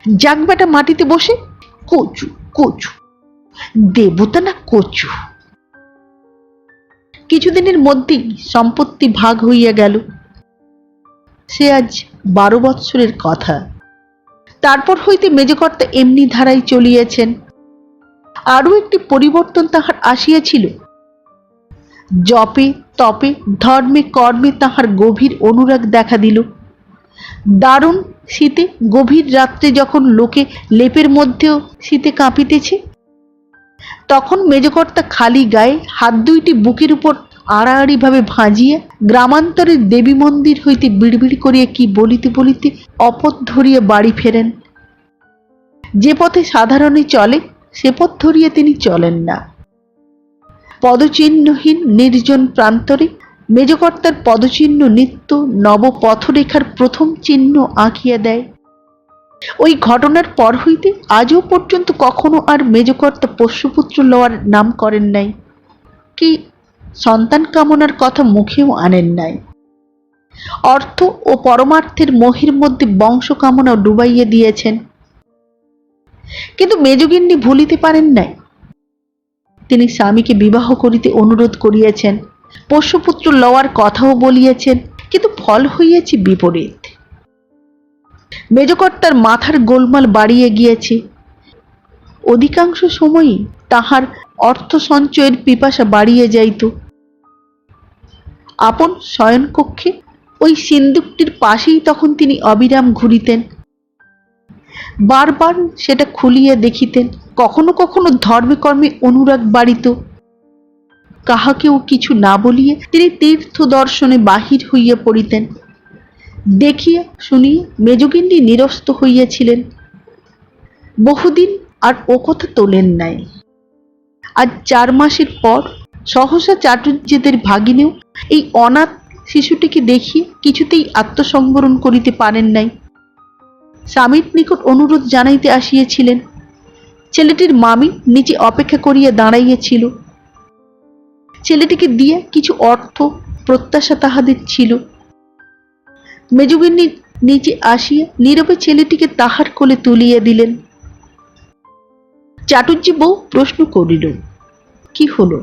যাক বেটা মাটিতে বসে, কচু কচু, দেবতা না কচু। কিছুদিনের মধ্যেই সম্পত্তি ভাগ হইয়া গেল। সে আজ 12 বৎসরের কথা। তারপর হইতে মেজকর্তা এমনি ধারায় চলিয়াছেন। আরও একটি পরিবর্তন তাহার আসিয়াছিল। জপে তপে ধর্মে কর্মে তাহার গভীর অনুরাগ দেখা দিল। দারুণ শীতে গভীর রাত্রে যখন লোকে লেপের মধ্যেও শীতে কাঁপিতেছে, তখন মেজকর্তা খালি গায়ে হাত দুইটি বুকের উপর আড়াআড়ি ভাবে ভাঁজিয়া গ্রামান্তরের দেবী মন্দির হইতে বিড়বিড় করিয়া কি বলিতে বলিতে অপথ ধরিয়া বাড়ি ফেরেন। যে পথে সাধারণে চলে সে পথ ধরিয়া তিনি চলেন না। পদচিহ্নহীন নির্জন প্রান্তরে মেজকর্তার পদচিহ্ন নিত্য নব পথরেখার প্রথম চিহ্ন আঁকিয়া দেয়। ওই ঘটনার পর হইতে আজও পর্যন্ত কখনো আর মেজকর্তা পোষ্যপুত্র লওয়ার নাম করেন নাই, কি সন্তান কামনার কথা মুখেও আনেন নাই। অর্থ ও পরমার্থের মোহের মধ্যে বংশ কামনা ডুবাইয়া দিয়েছেন। কিন্তু মেজগিন্নি ভুলিতে পারেন নাই। তিনি স্বামীকে বিবাহ করিতে অনুরোধ করিয়াছেন, পোষ্যপুত্র লওয়ার কথাও বলিয়াছেন, কিন্তু ফল হইয়াছে বিপরীত। মেজকর্তার মাথার গোলমাল বাড়িয়া গিয়েছে। অধিকাংশ সময়ই তাহার অর্থ সঞ্চয়ের পিপাসা বাড়িয়া যাইত। আপন শয়নকক্ষে ওই সিন্দুকটির পাশেই তখন তিনি অবিরাম ঘুরিতেন। বারবার সেটা খুলিয়া দেখিতেন। কখনো কখনো ধর্মে কর্মে অনুরাগ বাড়িত। কাহাকেও কিছু না বলিয়া তিনি তীর্থ দর্শনে বাহির হইয়া পড়িতেন। দেখিয়া শুনিয়া মেজগিন্নি নিরস্ত হইয়াছিলেন। বহুদিন আর ও কথা তোলেন নাই। আজ 4 মাসের পর সহসা চাটুর্যেদের ভাগিনেও এই অনাথ শিশুটিকে দেখিয়ে কিছুতেই আত্মসংবরণ করিতে পারেন নাই। স্বামীর নিকট অনুরোধ জানাইতে আসিয়াছিলেন। ছেলেটির মামি নিচে অপেক্ষা করিয়া দাঁড়াইয়াছিল। ছেলেটিকে দিয়ে কিছু অর্থ প্রত্যাশা তাহাদের ছিল। মেজগিন্নি নিচে আসিয়া নীরবে ছেলেটিকে তাহার কোলে তুলিয়া দিলেন। চাটুর্যে বউ প্রশ্ন করিল, কি হলো?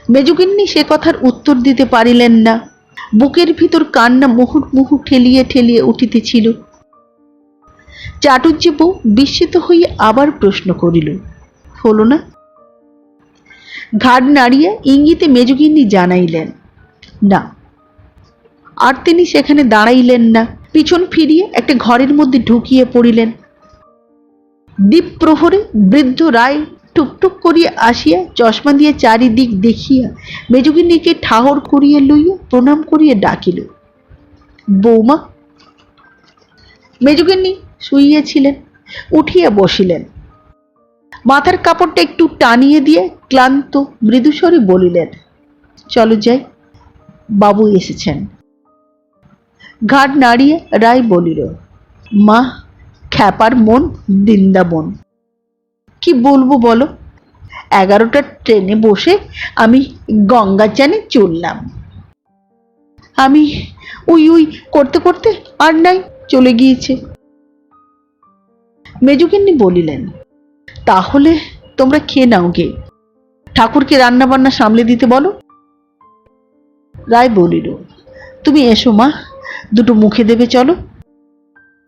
মেজগিন্নি সে কথার উত্তর দিতে পারিলেন না। বুকের ভিতর কান্না মুহুর্মুহু ঠেলিয়া ঠেলিয়া উঠিতেছিল। চাটুর্যে বউ বিস্মিত হইয়া আবার প্রশ্ন করিল, হলো না? ঘাড় নাড়িয়া ইঙ্গিতে মেজগিন্নি জানাইলেন, না। আর তিনি সেখানে দাঁড়াইলেন না। পিছন ফিরিয়ে একটা ঘরের মধ্যে ঢুকিয়া পড়িলেন। দ্বীপ প্রহরে বৃদ্ধ রায় টুকটুক করিয়া আসিয়া চশমা দিয়ে চারিদিক দেখিয়া মেজগিন্নিকে ঠাহর করিয়া লইয়া প্রণাম করিয়া ডাকিল, বৌমা। মেজগিন্নি শুইয়াছিলেন, উঠিয়া বসিলেন। মাথার কাপড়টা একটু টানিয়ে দিয়ে ক্লান্ত মৃদুস্বরে বলিলেন, চলো যাই, বাবু এসেছেন। ঘাড় নাড়িয়া রায় বলিল, মা, খ্যাপার মন বৃন্দাবন। কি বলবো বলো? 11টার ট্রেনে বসে আমি গঙ্গা চানে চললাম। আমি উই উই করতে করতে আর নাই চলে গিয়েছে। মেজগিন্নি বলিলেন, তাহলে তোমরা খেয়ে নাও গে, ঠাকুরকে রান্না বান্না সামলে দিতে বলো। রায় বলিল, তুমি এসো মা, দুটো মুখে দেবে চলো।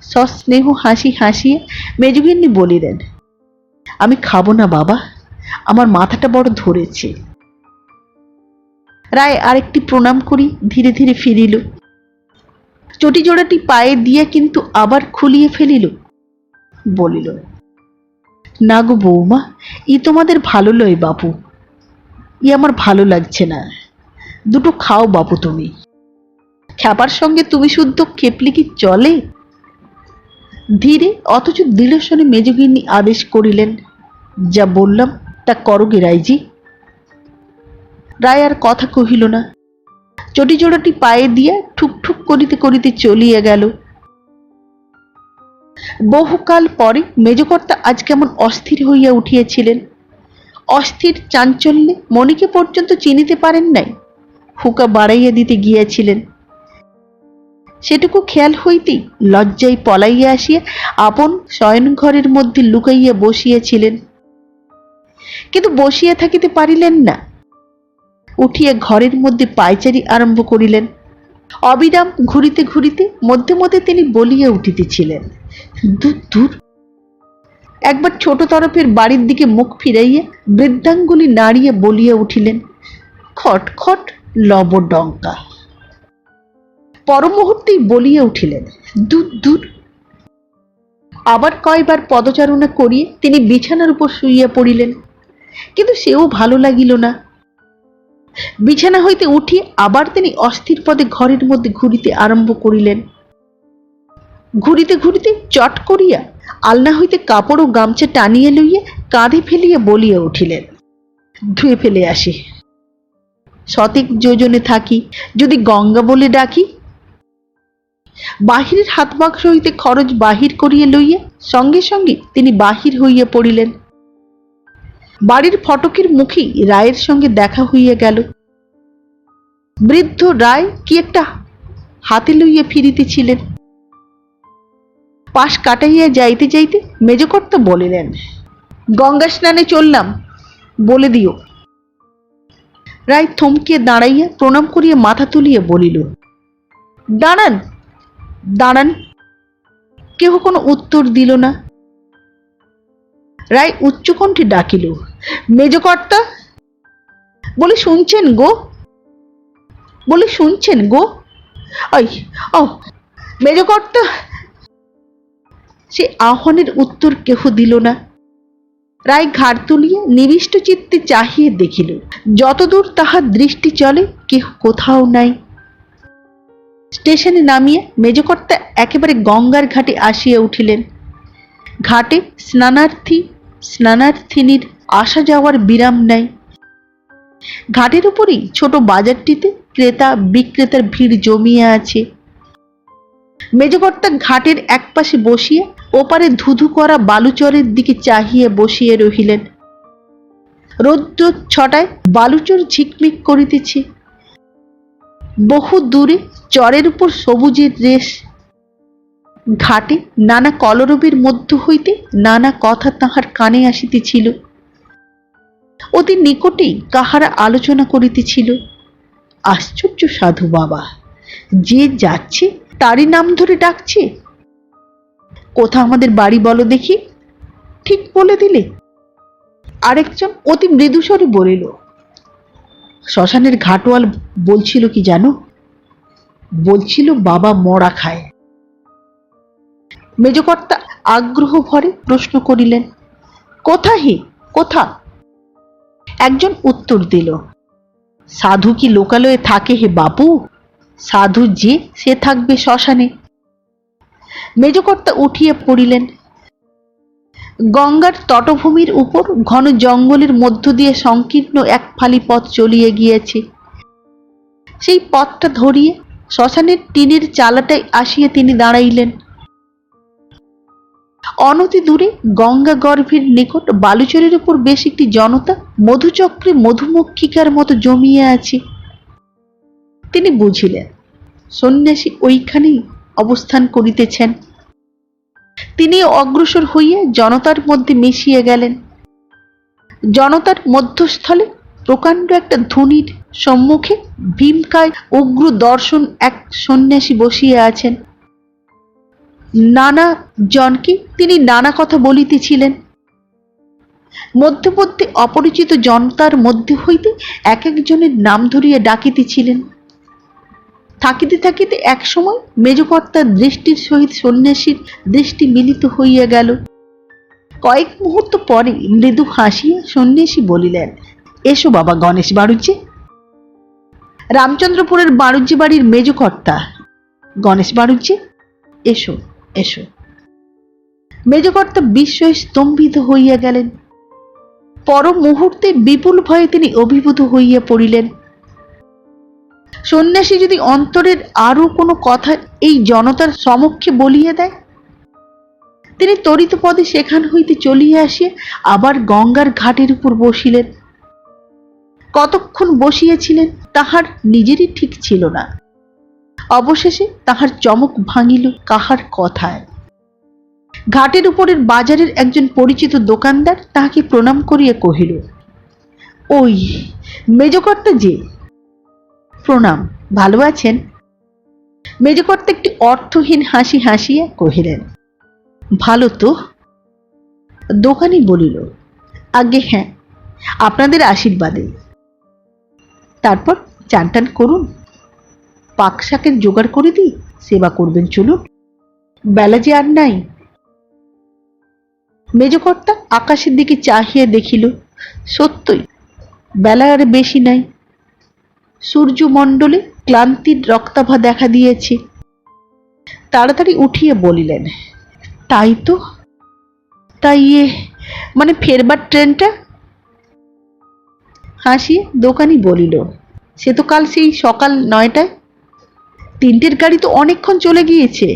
সস্নেহ হাসি হাসিয়ে মেজগিন্নি বলিলেন, আমি খাবো না বাবা, আমার মাথাটা বড় ধরেছে। রায় আরেকটি প্রণাম করি ধীরে ধীরে ফিরিল। চটি জোড়াটি পায়ে দিয়া কিন্তু আবার খুলিয়ে ফেলিল। বলিল, না গো বৌমা, ই তোমাদের ভালো লয় বাপু, ই আমার ভালো লাগছে না, দুটো খাও বাপু তুমি। খ্যাপার সঙ্গে তুমি শুদ্ধ খেপলি কি চলে? ধীরে অথচ দৃঢ় স্বরে মেজগিন্নি আদেশ করিলেন, যা বললাম তা করো গে রায়জি। রায় আর কথা কহিল না, চটি জোড়াটি পায়ে দিয়া ঠুক ঠুক করিতে করিতে চলিয়া গেল। বহুকাল পরে মেজকর্তা আজ কেমন অস্থির হইয়া উঠিয়াছিলেন। অস্থির চাঞ্চল্যে মণিকে পর্যন্ত চিনিতে পারেন নাই। হুকা বাড়াইয়া দিতে গিয়াছিলেন, সেটুকু খেয়াল হইতেই লজ্জায় পলাইয়া আসিয়া আপন শয়নঘরের মধ্যে লুকাইয়া বসিয়াছিলেন। কিন্তু বসিয়া থাকিতে পারিলেন না, উঠিয়া ঘরের মধ্যে পায়চারি আরম্ভ করিলেন। অবিরাম ঘুরিতে ঘুরিতে মধ্যে মধ্যে তিনি বলিয়া উঠিতেছিলেন, দূর দূর। একবার ছোট তরফের বাড়ির দিকে মুখ ফিরাইয়া বৃদ্ধাঙ্গুলি নাড়িয়া বলিয়া উঠিলেন, খট খট লবডঙ্কা। পর মুহূর্তেই বলিয়া উঠিলেন, দূর দূর। আবার কয়বার পদচারণা করিয়ে তিনি বিছানার উপর শুইয়া পড়িলেন, কিন্তু সেও ভালো লাগিল না। বিছানা হইতে উঠিয়া আবার তিনি অস্থির পদে ঘরের মধ্যে ঘুরিতে আরম্ভ করিলেন। ঘুরিতে ঘুরিতে চট করিয়া আলনা হইতে কাপড় ও গামছা টানিয়া লইয়া কাঁধে ফেলিয়া বলিয়া উঠিলেন, ধুয়ে ফেলে আসি, শতেক যোজনে থাকি, যদি গঙ্গা বলে ডাকি। বাহিরের হাত বাক্স হইতে খরচ বাহির করিয়া লইয়া সঙ্গে সঙ্গে তিনি বাহির হইয়া পড়িলেন। বাড়ির ফটকের মুখেই রায়ের সঙ্গে দেখা হইয়া গেল। বৃদ্ধ রায় কি একটা হাতে লইয়া ফিরিতেছিলেন। পাশ কাটাইয়া যাইতে যাইতে মেজকর্তা বলিলেন, গঙ্গা স্নানে চললাম, বলে দিও। রায় থমকিয়া দাঁড়াইয়া প্রণাম করিয়া মাথা তুলিয়া বলিল, দাঁড়ান দাঁড়ান। কেহ কোনো উত্তর দিল না। রায় উচ্চকণ্ঠে ডাকিল, মেজকর্তা। বলে শুনছেন গো, বলে শুনছেন গো, ও মেজকর্তা। সে আহ্বানের উত্তর কেহ দিল না। রায় ঘাড় তুলিয়া নিবিষ্ট চিত্তে চাহিয়ে দেখিল, যতদূর তাহার দৃষ্টি চলে কেহ কোথাও নাই। স্টেশনে নামিয়া মেজকর্তা একেবারে গঙ্গার ঘাটে আসিয়া উঠিলেন। ঘাটে স্নানার্থী স্নানার্থিনীর আসা যাওয়ার বিরাম নাই। ঘাটের উপরেই ছোট বাজারটিতে ক্রেতা বিক্রেতার ভিড় জমিয়া আছে। মেজকর্তা ঘাটের একপাশে বসিয়া ওপারে ধুধু করা বালুচরের দিকে চাহিয়া বসিয়া রহিলেন। রৌদ্র ছটায় বালুচর ঝিকমিক করিতেছে। বহু দূরে চরের উপর সবুজের রেশ। ঘাটে নানা কলরবের মধ্য হইতে নানা কথা তাহার কানে আসিতেছিল। অতি নিকটেই কাহারা আলোচনা করিতেছিল। আশ্চর্য সাধু বাবা, যে যাচ্ছে তারই নাম ধরে ডাকছে। কোথা আমাদের বাড়ি বলো দেখি, ঠিক বলে দিলে। আরেকজন অতি মৃদুস্বরে বলিল, শ্মশানের ঘাটওয়াল বলছিল কি জানো, বলছিল বাবা মরা খায়। মেজকর্তা আগ্রহ ভরে প্রশ্ন করিলেন, কোথা হে কোথা? একজন উত্তর দিল, সাধু কি লোকালয়ে থাকে হে বাপু? সাধু যে সে থাকবে শ্মশানে। মেজকর্তা উঠিয়া পড়িলেন। গঙ্গার তটভূমির উপর ঘন জঙ্গলের মধ্য দিয়ে সংকীর্ণ এক ফালি পথ চলিয়া গিয়েছে। সেই পথটা ধরিয়ে শ্মশানের টিনের চালাটায় আসিয়া তিনি দাঁড়াইলেন। অনতি দূরে গঙ্গা গর্ভের নিকট বালুচরের উপর বেশ একটি জনতা মধুচক্রে মধুমক্ষিকার মতো জমিয়ে আছে। তিনি বুঝিলেন সন্ন্যাসী ওইখানেই অবস্থান করিতেছেন। তিনি অগ্রসর হইয়া জনতার মধ্যে মিশিয়ে গেলেন। জনতার মধ্যস্থলে প্রকাণ্ড একটা ধুনির সম্মুখে ভীমকায় উগ্র দর্শন এক সন্ন্যাসী বসিয়া আছেন। নানা জনকে তিনি নানা কথা বলিতেছিলেন। মধ্যে মধ্যে অপরিচিত জনতার মধ্যে হইতে এক একজনের নাম ধরিয়া ডাকিতেছিলেন। থাকিতে থাকিতে এক সময় মেজকর্তার দৃষ্টির সহিত সন্ন্যাসীর দৃষ্টি মিলিত হইয়া গেল। কয়েক মুহূর্ত পরে মৃদু হাসিয়া সন্ন্যাসী বলিলেন, এসো বাবা গণেশ বাড়ুজ্যে। রামচন্দ্রপুরের বাড়ুজ্যে বাড়ির মেজকর্তা গণেশ বাড়ুজ্যে, এসো এসো। মেজকর্তা বিস্ময়ে স্তম্ভিত হইয়া গেলেন। পর মুহূর্তে বিপুল ভয়ে তিনি অভিভূত হইয়া পড়িলেন। সন্ন্যাসী যদি অন্তরের আরো কোনো কথা এই জনতার সমক্ষে বলিয়া দেয়। তিনি তরিত পদে সেখান হইতে চলিয়া আসিয়া আবার গঙ্গার ঘাটের উপর বসিলেন। কতক্ষণ বসিয়াছিলেন তাহার নিজেরই ঠিক ছিল না। অবশেষে তাহার চমক ভাঙিল কাহার কথায়। ঘাটের উপরের বাজারের একজন পরিচিত দোকানদার তাহাকে প্রণাম করিয়া কহিল, ওই মেজকর্তা যে। প্রণাম, ভালো আছেন? মেজকর্তা একটি অর্থহীন হাসি হাসিয়া কহিলেন, ভালো তো। দোকানি বলিল, আগে হ্যাঁ, আপনাদের আশীর্বাদে। তারপর চান টান করুন, পাক শাকের জোগাড় করে দিই, সেবা করবেন চলুন, বেলা যে আর নাই। মেজকর্তা আকাশের দিকে চাহিয়া দেখিল, সত্যই বেলা আর বেশি নাই। সূর্যমণ্ডলে ক্লান্তির রক্তাভা দেখা দিয়েছে। তাড়াতাড়ি উঠিয়ে বলিলেন, তাই তো, তাই মানে ফেরবার ট্রেনটা? হাসিয়ে দোকানি বলিল, সে তো কাল সেই সকাল 9টায়। 3টের গাড়ি তো অনেকক্ষণ চলে গিয়েছে।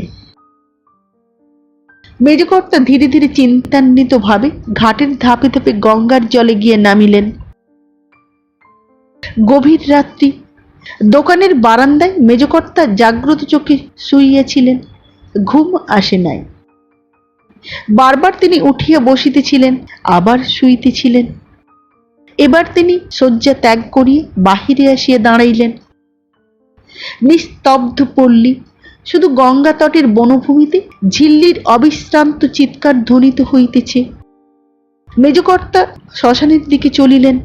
মেজকর্তা ধীরে ধীরে চিন্তান্বিত ভাবে ঘাটের ধাপে ধাপে গঙ্গার জলে গিয়ে নামিলেন। গভীর রাত্রি। দোকানের বারান্দায় মেজকর্তা জাগ্রত চোখে শুইয়াছিলেন। ঘুম আসে নাই। বারবার তিনি উঠিয়া বসিতেছিলেন, আবার শুইতেছিলেন। এবার তিনি শয্যা ত্যাগ করিয়া বাহিরে আসিয়া দাঁড়াইলেন। নিস্তব্ধ পল্লী, শুধু গঙ্গা তটের বনভূমিতে ঝিল্লির অবিশ্রান্ত চিৎকার ধ্বনিত হইতেছে। মেজকর্তা শ্মশানের দিকে চলিলেন।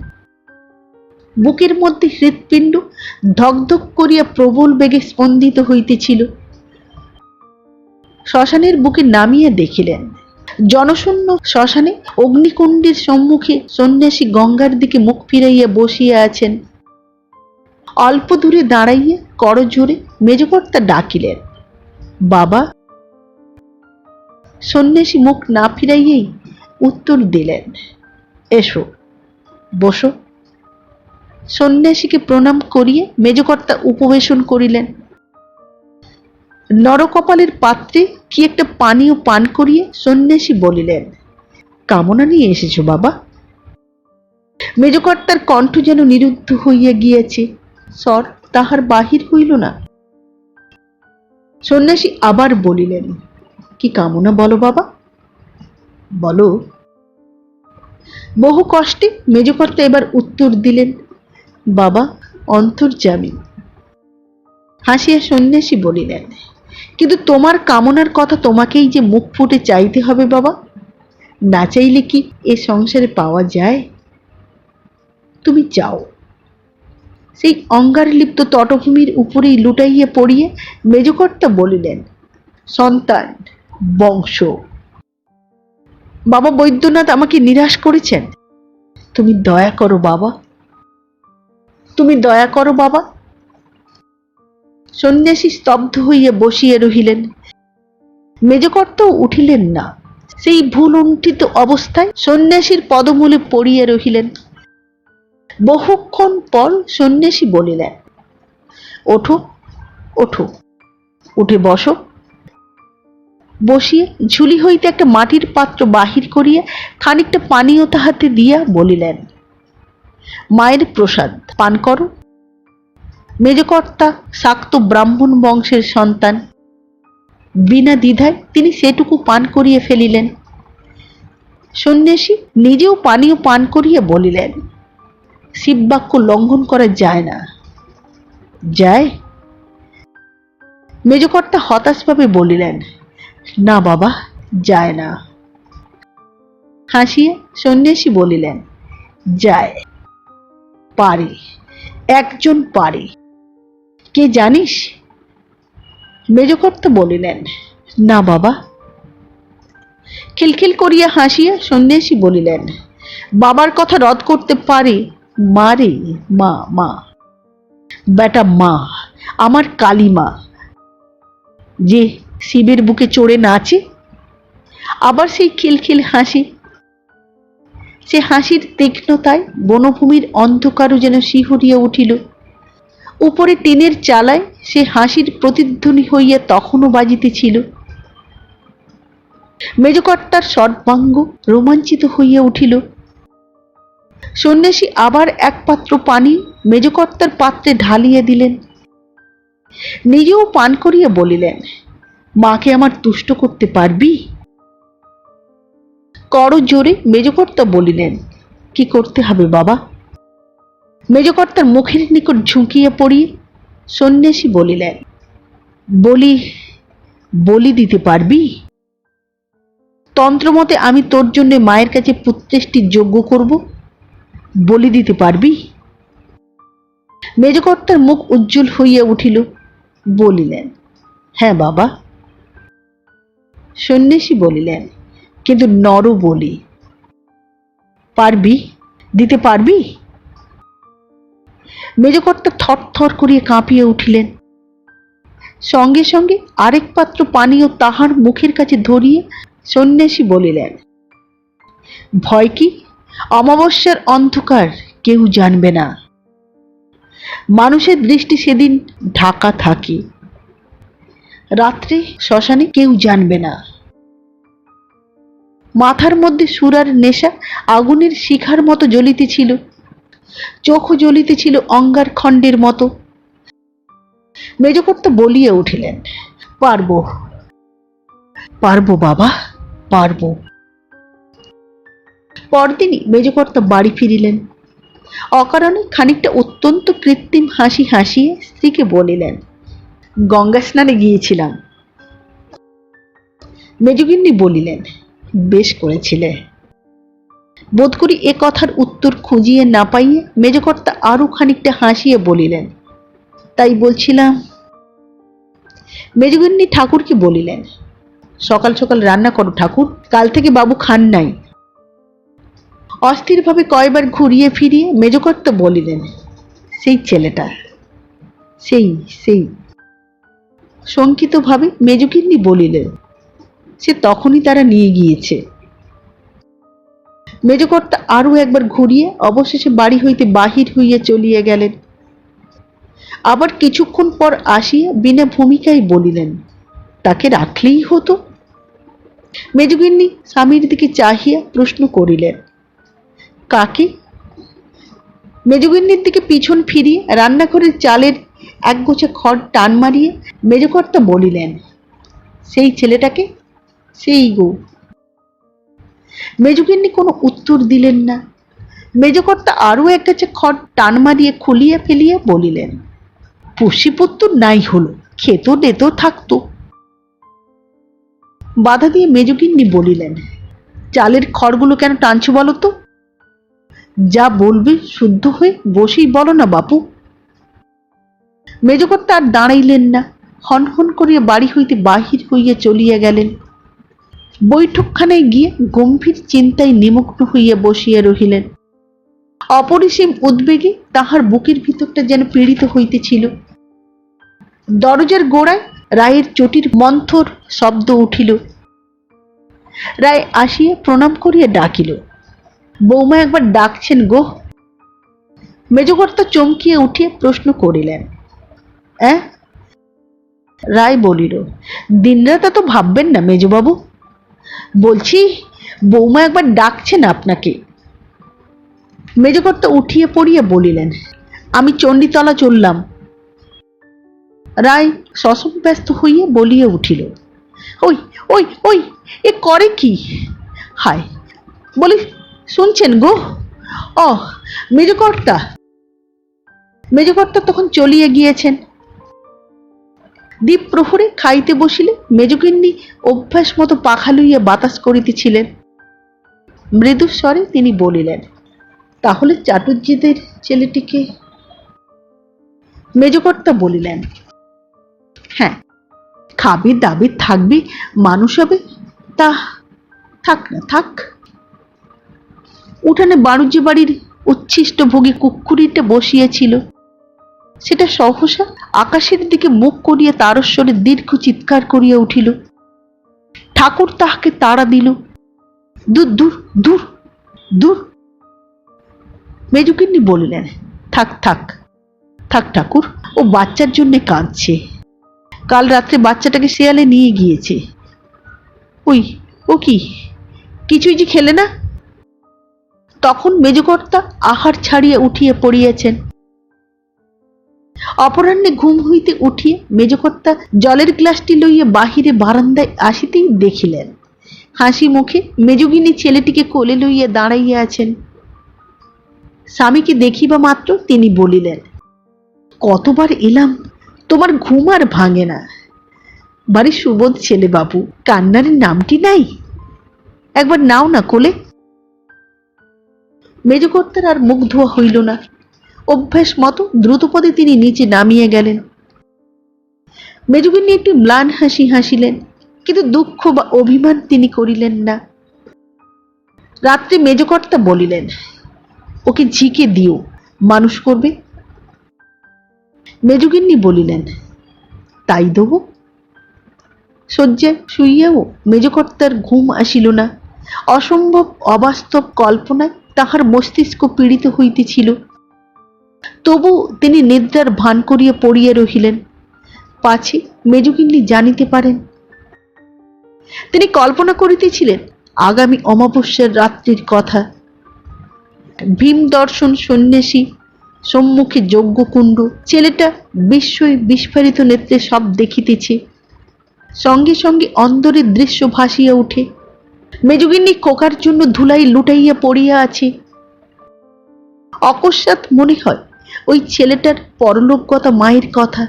বুকের মধ্যে হৃৎপিণ্ড ধকধক করিয়া প্রবল বেগে স্পন্দিত হইতেছিল। শ্মশানের বুকে নামিয়া দেখিলেন, জনশূন্য শ্মশানে অগ্নিকুণ্ডের সম্মুখে সন্ন্যাসী গঙ্গার দিকে মুখ ফিরাইয়া বসিয়া আছেন। অল্প দূরে দাঁড়াইয়া করজোরে মেজকর্তা ডাকিলেন, বাবা। সন্ন্যাসী মুখ না ফিরাইয়াই উত্তর দিলেন, এসো, বসো। সন্ন্যাসীকে প্রণাম করিয়া মেজকর্তা উপবেশন করিলেন। নরকপালের পাত্রে কি একটা পানীয় পান করিয়া সন্ন্যাসী বলিলেন, কামনা নিয়ে এসেছো বাবা? মেজকর্তার কণ্ঠ যেন নিরুদ্ধ হইয়া গিয়াছে, স্বর তাহার বাহির হইল না। সন্ন্যাসী আবার বলিলেন, কি কামনা বলো বাবা, বলো। বহু কষ্টে মেজকর্তা এবার উত্তর দিলেন, বাবা অন্তর্যামী। হাসিয়া সন্ন্যাসী বলিলেন, কিন্তু তোমার কামনার কথা তোমাকেই যে মুখ ফুটে চাইতে হবে বাবা, না চাইলে কি এ সংসারে পাওয়া যায়? তুমি চাও। সেই অঙ্গার লিপ্ত তটভূমির উপরেই লুটাইয়া পড়িয়ে মেজকর্তা বলিলেন, সন্তান, বংশ। বাবা বৈদ্যনাথ আমাকে নিরাশ করেছেন। তুমি দয়া করো বাবা, তুমি দয়া করো বাবা। সন্ন্যাসী স্তব্ধ হইয়া বসিয়া রহিলেন। মেজকর্তাও উঠিলেন না। সেই ভুলুণ্ঠিত অবস্থায় সন্ন্যাসীর পদমূলে পড়িয়া রহিলেন। বহুক্ষণ পর সন্ন্যাসী বলিলেন, ওঠো, ওঠো, উঠে বসো। বসিয়ে ঝুলি হইতে একটা মাটির পাত্র বাহির করিয়া খানিকটা পানীয় তাহাতে দিয়া বলিলেন, মায়ের প্রসাদ পান করো। মেজকর্তা শাক্ত ব্রাহ্মণ বংশের সন্তান, বিনা দ্বিধায় তিনি সেটুকু পান করিয়া ফেলিলেন। সন্ন্যাসী নিজেও পানীয় পান করিয়া বলিলেন, শিববাক্য লঙ্ঘন করা যায় না। যায়? মেজকর্তা হতাশভাবে বলিলেন, না বাবা, যায় না। হাসিয়া সন্ন্যাসী বলিলেন, যায়, পারে, একজন পারে। কে জানিস? মেজকর্তা বলিলেন, না বাবা। খিলখিল করিয়া হাসিয়া সন্ন্যাসী বলিলেন, বাবার কথা রদ করতে পারে মা রে, মা, মা, বেটা মা, আমার কালী মা, যে শিবের বুকে চড়ে নাচে। আবার সেই খিলখিল হাসি। সে হাসির তীক্ষ্ণতায় বনভূমির অন্ধকারও যেন শিহরিয়া উঠিল। উপরে টিনের চালায় সে হাসির প্রতিধ্বনি হইয়া তখনও বাজিতেছিল। মেজকর্তার সর্বাঙ্গ রোমাঞ্চিত হইয়া উঠিল। সন্ন্যাসী আবার এক পাত্র পানি মেজকর্তার পাত্রে ঢালিয়া দিলেন। নিজেও পান করিয়া বলিলেন, মাকে আমার তুষ্ট করতে পারবি? করো জোরে। মেজকর্তা বলিলেন, কি করতে হবে বাবা? মেজকর্তার মুখের নিকট ঝুঁকিয়া পড়িয়ে সন্ন্যাসী বলিলেন, বলি বলি দিতে পারবি? তন্ত্রমতে আমি তোর জন্য মায়ের কাছে পুত্রেষ্টি যজ্ঞ করব, বলি দিতে পারবি? মেজকর্তার মুখ উজ্জ্বল হইয়া উঠিল। বলিলেন, হ্যাঁ বাবা। সন্ন্যাসী বলিলেন, কিন্তু নর বলি পারবি? দিতে পারবি? মেজকর্তা থর থর করিয়া কাঁপিয়া উঠিলেন। সঙ্গে সঙ্গে আরেক পাত্র পানীয় তাহার মুখের কাছে ধরিয়ে সন্ন্যাসী বলিলেন, ভয় কি? অমাবস্যার অন্ধকার কেউ জানবে না। মানুষের দৃষ্টি সেদিন ঢাকা থাকে। রাত্রে শ্মশানে কেউ জানবে না। মাথার মধ্যে সুরার নেশা আগুনের শিখার মতো জ্বলিতেছিল। চোখও জ্বলিতেছিল অঙ্গার খণ্ডের মতো। মেজকর্তা বলিয়া উঠিলেন, পারবো, পারবো বাবা, পারবো। পরদিনই মেজকর্তা বাড়ি ফিরিলেন। অকারণে খানিকটা অত্যন্ত কৃত্রিম হাসি হাসিয়ে স্ত্রীকে বলিলেন, গঙ্গা স্নানে গিয়েছিলাম। মেজগিন্নি বলিলেন, বেশ করেছিলে। বোধ করি এ কথার উত্তর খুঁজিয়ে না পাইয়ে মেজকর্তা আরো খানিকটা হাসিয়ে বলিলেন, তাই বলছিলাম। মেজগিন্নি ঠাকুরকে বলিলেন, সকাল সকাল রান্না করো ঠাকুর, কাল থেকে বাবু খান নাই। অস্থিরভাবে কয়বার ঘুরিয়ে ফিরিয়ে মেজকর্তা বলিলেন, সেই ছেলেটা, সেই সেই। শঙ্কিতভাবে মেজগিন্নি বলিলেন, সে তখনই তারা নিয়ে গিয়েছে। মেজকর্তা আরো একবার ঘুরিয়ে অবশেষে বাড়ি হইতে বাহির হইয়া চলিয়া গেলেন। আবার কিছুক্ষণ পর আসিয়া বিনা ভূমিকায় বলিলেন, তাকে রাখলেই হতো। মেজগিন্নি স্বামীর দিকে চাহিয়া প্রশ্ন করিলেন, কাকে? মেজগিন্নির দিকে পিছন ফিরিয়ে রান্নাঘরের চালের একগোছা খড় টান মারিয়ে মেজকর্তা বলিলেন, সেই ছেলেটাকে, সেই গো। মেজগিন্নি কোনো উত্তর দিলেন না। মেজকর্তা আরো একগাছা খড় টান মারিয়ে খুলিয়া ফেলিয়া বলিলেন, পুষ্যিপুত্র নাই হলো, খেতো ডেতো থাকতো। বাধা দিয়ে মেজগিন্নি বলিলেন, চালের খড়গুলো কেন টানছো বলো তো? যা বলবে শুদ্ধ হয়ে বসেই বলো না বাপু। মেজকর্তা আর দাঁড়াইলেন না, হনহন করিয়া বাড়ি হইতে বাহির হইয়া চলিয়া গেলেন। বৈঠকখানায় গিয়ে গম্ভীর চিন্তায় নিমগ্ন হইয়া বসিয়া রহিলেন। অপরিসীম উদ্বেগে তাহার বুকের ভিতরটা যেন পীড়িত হইতেছিল। দরজার গোড়ায় রায়ের চটির মন্থর শব্দ উঠিল। রায় আসিয়া প্রণাম করিয়া ডাকিল, বৌমা একবার ডাকছেন গো। মেজকর্তা চমকিয়া উঠিয়া প্রশ্ন করিলেন, রায় বলিল, দিনরাত তো ভাববেন না মেজবাবু, বলছি বৌমা একবার ডাকছেন আপনাকে। মেজকর্তা উঠিয়ে পড়িয়ে বলিলেন, আমি চণ্ডীতলা চললাম। রায় ব্যস্ত হইয়া বলিয়া উঠিল, ওই ওই ওই এ করে কি? হায়, বলি শুনছেন গো? অ মেজকর্তা। মেজকর্তা তখন চলিয়া গিয়েছেন। দ্বীপ প্রহরে খাইতে বসিলে মেজগিন্নি অভ্যাস মতো পাখা লইয়া বাতাস করিতেছিলেন। মৃদু স্বরে তিনি বলিলেন, তাহলে চাটুজ্যেদের ছেলেটিকে? মেজকর্তা বলিলেন, হ্যাঁ, খাবি দাবি থাকবি, মানুষ হবে, তা থাক না থাক। উঠানে বাণিজ্য বাড়ির উচ্ছিষ্ট ভোগী কুক্ষুরিটা বসিয়াছিল। সেটা সহসা আকাশের দিকে মুখ করিয়া তারস্বরে দীর্ঘ চিৎকার করিয়া উঠিল। ঠাকুর তাহাকে তাড়া দিল, দূর দূর দূর দূর। মেজগিন্নি বলিলেন, থাক থাক থাক ঠাকুর, ও বাচ্চার জন্যে কাঁদছে। কাল রাত্রে বাচ্চাটাকে শেয়ালে নিয়ে গিয়েছে। ওই ও কি, কিছুই যে খেলে না? তখন মেজকর্তা আহার ছাড়িয়া উঠিয়া পড়িয়াছেন। অপরাহ্নে ঘুম হইতে উঠিয়া মেজকর্তা জলের গ্লাসটি লইয়া বাহিরে বারান্দায় আসিতেই দেখিলেন হাসি মুখে মেজগিনী ছেলেটিকে কোলে লইয়া দাঁড়াইয়া আছেন। স্বামীকে দেখিবা মাত্র তিনি বলিলেন, কতবার এলাম, তোমার ঘুম আর ভাঙে না। বাড়ি সুবোধ ছেলে বাবু, কান্নারের নামটি নাই, একবার নাও না কোলে। মেজকর্তার আর মুখ ধোয়া হইল না। অভ্যাস মতো দ্রুতপদে তিনি নিচে নামিয়ে গেলেন। মেজগিন্নি একটি ম্লান হাসি হাসিলেন, কিন্তু দুঃখ বা অভিমান তিনি করিলেন না। রাত্রে মেজকর্তা বলিলেন, ওকে ঝিকে দিও, মানুষ করবে। মেজগিন্নি বলিলেন, তাই দেব। শয্যায় শুইয়াও মেজকর্তার ঘুম আসিল না। অসম্ভব অবাস্তব কল্পনায় তাহার মস্তিষ্ক পীড়িত হইতেছিল। তবু তিনি নিদ্রার ভান করিয়া পড়িয়া রহিলেন, পাছে মেজগিন্নি জানিতে পারেন। তিনি কল্পনা করিতেছিলেন আগামী অমাবস্যার রাত্রির কথা। ভীম দর্শন সন্ন্যাসী, সম্মুখে যজ্ঞকুণ্ড, ছেলেটা বিস্ময় বিস্ফারিত নেত্রে সব দেখিতেছে। সঙ্গে সঙ্গে অন্দরের দৃশ্য ভাসিয়া উঠে। মেজগিন্নি খোকার জন্য ধুলাই লুটাইয়া পড়িয়া আছে। অকস্মাৎ মনে হয় ওই ছেলেটার পরলোকগতা মায়ের কথা।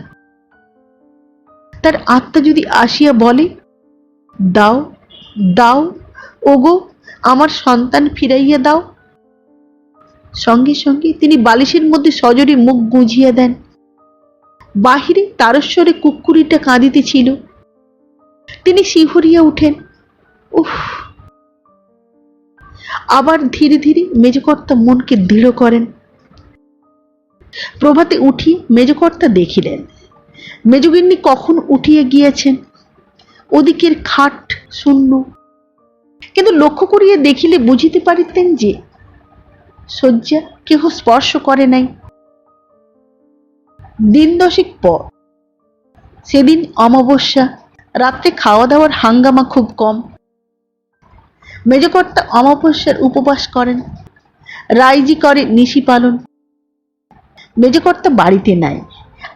তার আত্মা যদি আসিয়া বলে, দাও দাও ওগো, আমার সন্তান ফিরাইয়া দাও। সঙ্গে সঙ্গে তিনি বালিশের মধ্যে সজোরে মুখ গুঁজিয়া দেন। বাহিরে তারস্বরে কুক্কুরিটা কাঁদিতেছিল। তিনি শিহরিয়া উঠেন, উফ। আবার ধীরে ধীরে মেজকর্তা মনকে দৃঢ় করেন। প্রভাতে উঠি মেজকর্তা দেখিলেন মেজগিন্নি কখন উঠিয়া গিয়েছেন। ওদিকের খাট শূন্য, কিন্তু লক্ষ্য করিয়া দেখিলে বুঝিতে পারিতেন যে শয্যা কেহ স্পর্শ করে নাই। দিন দশেক পর, সেদিন অমাবস্যা, রাত্রে খাওয়া দাওয়ার হাঙ্গামা খুব কম। মেজকর্তা অমাবস্যার উপবাস করেন, রাইজি করে নিশি পালন। মেজকর্তা বাড়িতে নাই।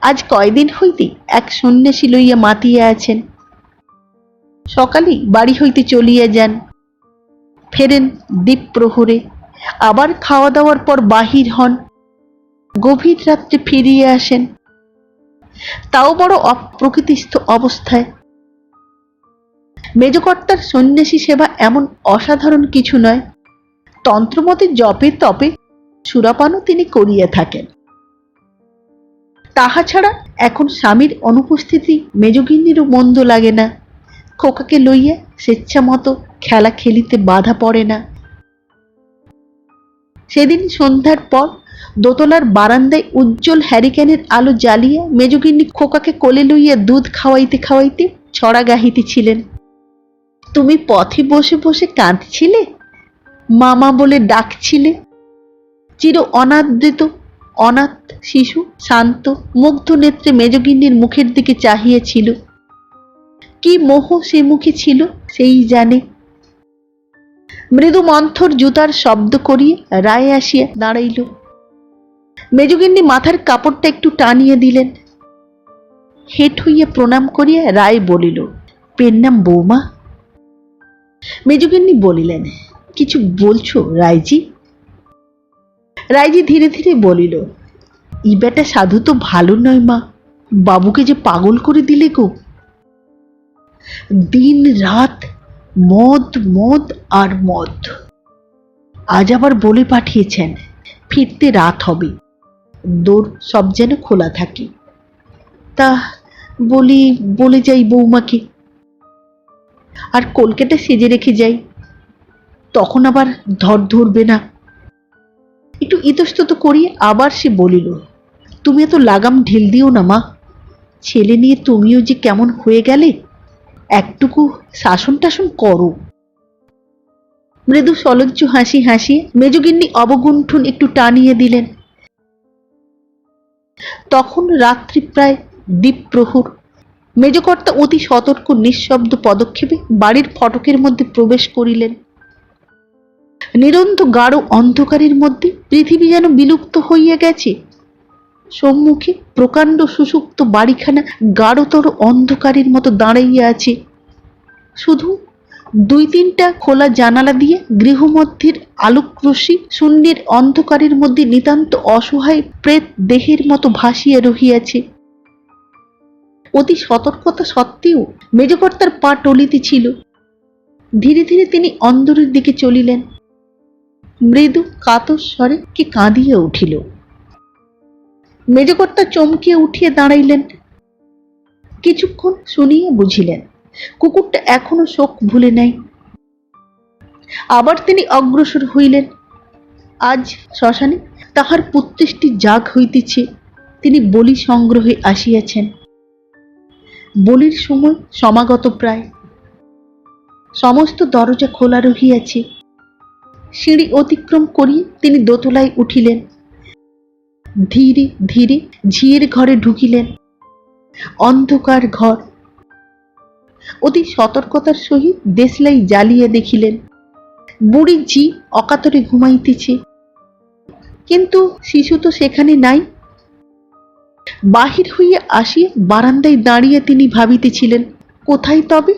আজ কয়দিন হইতে এক সন্ন্যাসী লইয়া মাতিয়া আছেন। সকালেই বাড়ি হইতে চলিয়া যান, ফেরেন দ্বীপ প্রহরে, আবার খাওয়া দাওয়ার পর বাহির হন, গভীর রাত্রে ফিরিয়া আসেন, তাও বড় অপ্রকৃতিস্থ অবস্থায়। মেজকর্তার সন্ন্যাসী সেবা এমন অসাধারণ কিছু নয়। তন্ত্রমতে জপে তপে সুরাপানও তিনি করিয়া থাকেন। তাহা ছাড়া এখন স্বামীর অনুপস্থিতি মেজগিন্নিরও মন্দ লাগে না। খোকাকে লইয়া স্বেচ্ছা মতো খেলা খেলিতে বাধা পড়ে না। সেদিন সন্ধ্যার পর দোতলার বারান্দায় উজ্জ্বল হ্যারিকেনের আলো জ্বালিয়া মেজগিন্নি খোকাকে কোলে লইয়া দুধ খাওয়াইতে খাওয়াইতে ছড়া গাহিতেছিলেন। তুমি পথে বসে বসে কাঁদছিলে, মামা বলে ডাকছিলে, চির অনাদৃত অনাথ শিশু শান্ত মুগ্ধ নেত্রে মেজগিন্নির মুখের দিকে চাহিয়েছিল। কি মোহ সে মুখে ছিল সেই জানে। মৃদু মন্থর জুতার শব্দ করিয়ে রায় আসিয়া দাঁড়াইল। মেজগিন্নি মাথার কাপড়টা একটু টানিয়ে দিলেন। হেঁট হইয়া প্রণাম করিয়া রায় বলিল, পেন নাম বৌমা? মেজগিন্নি বলিলেন, কিছু বলছো রায়জি? রায়জি ধীরে ধীরে বলিল, ই বেটা সাধু তো ভালো নয় মা, বাবুকে যে পাগল করে দিলে গো। দিন রাত মদ মদ আর মদ। আজ আবার বলে পাঠিয়েছেন ফিরতে রাত হবে, দোর সব যেন খোলা থাকে। তা বলে যাই বৌমাকে, আর কলকাতা সেজে রেখে যাই, তখন আবার ধরবে না। একটু ইতস্তত করিয়ে আবার সে বলিল, তুমি এত লাগাম ঢিল দিও না মা, ছেলে নিয়ে তুমিও যে কেমন হয়ে গেলে, একটুকু শাসন টাসন করো। মৃদু সলজ্জ হাসি হাসিয়ে মেজগিন্নি অবগুণ্ঠন একটু টানিয়ে দিলেন। তখন রাত্রি প্রায় দ্বীপ্রহর। মেজকর্তা অতি সতর্ক নিঃশব্দ পদক্ষেপে বাড়ির ফটকের মধ্যে প্রবেশ করিলেন। নিরন্ত গাঢ় অন্ধকারের মধ্যে পৃথিবী যেন বিলুপ্ত হইয়া গেছে। সম্মুখে প্রকাণ্ড সুষুপ্ত বাড়িখানা গাঢ়তর অন্ধকারের মতো দাঁড়াইয়া আছে। শুধু দুই তিনটা খোলা জানালা দিয়ে গৃহমধ্যের আলোকরশ্মি শূন্যের অন্ধকারের মধ্যে নিতান্ত অসহায় প্রেত দেহের মতো ভাসিয়া রহিয়াছে। অতি সতর্কতা সত্ত্বেও মেজকর্তার পা টলিতেছিল। ধীরে ধীরে তিনি অন্দরের দিকে চলিলেন। মৃদু কাতর স্বরে কে কাঁদিয়া উঠিল। মেজকর্তা চমকিয়া উঠিয়া দাঁড়াইলেন। কিছুক্ষণ শুনিয়া বুঝিলেন কুকুরটা এখনো শোক ভুলে নাই। আবার তিনি অগ্রসর হইলেন। আজ শ্মশানে তাহার পুত্রেষ্টি জাগ হইতেছে। তিনি বলি সংগ্রহে আসিয়াছেন। বলির সময় সমাগত প্রায়। সমস্ত দরজা খোলা রহিয়াছে। সিঁড়ি অতিক্রম করিয়া তিনি দোতলায় উঠিলেন। ধীরে ধীরে ঝিয়ের ঘরে ঢুকিলেন। অন্ধকার ঘর। অতি সতর্কতার সহিত দেশলাই জ্বালিয়ে দেখিলেন বুড়ি ঝি অকাতরে ঘুমাইতেছে, কিন্তু শিশু তো সেখানে নাই। বাহির হইয়া আসিয়া বারান্দায় দাঁড়িয়ে তিনি ভাবিতেছিলেন, কোথায় তবে?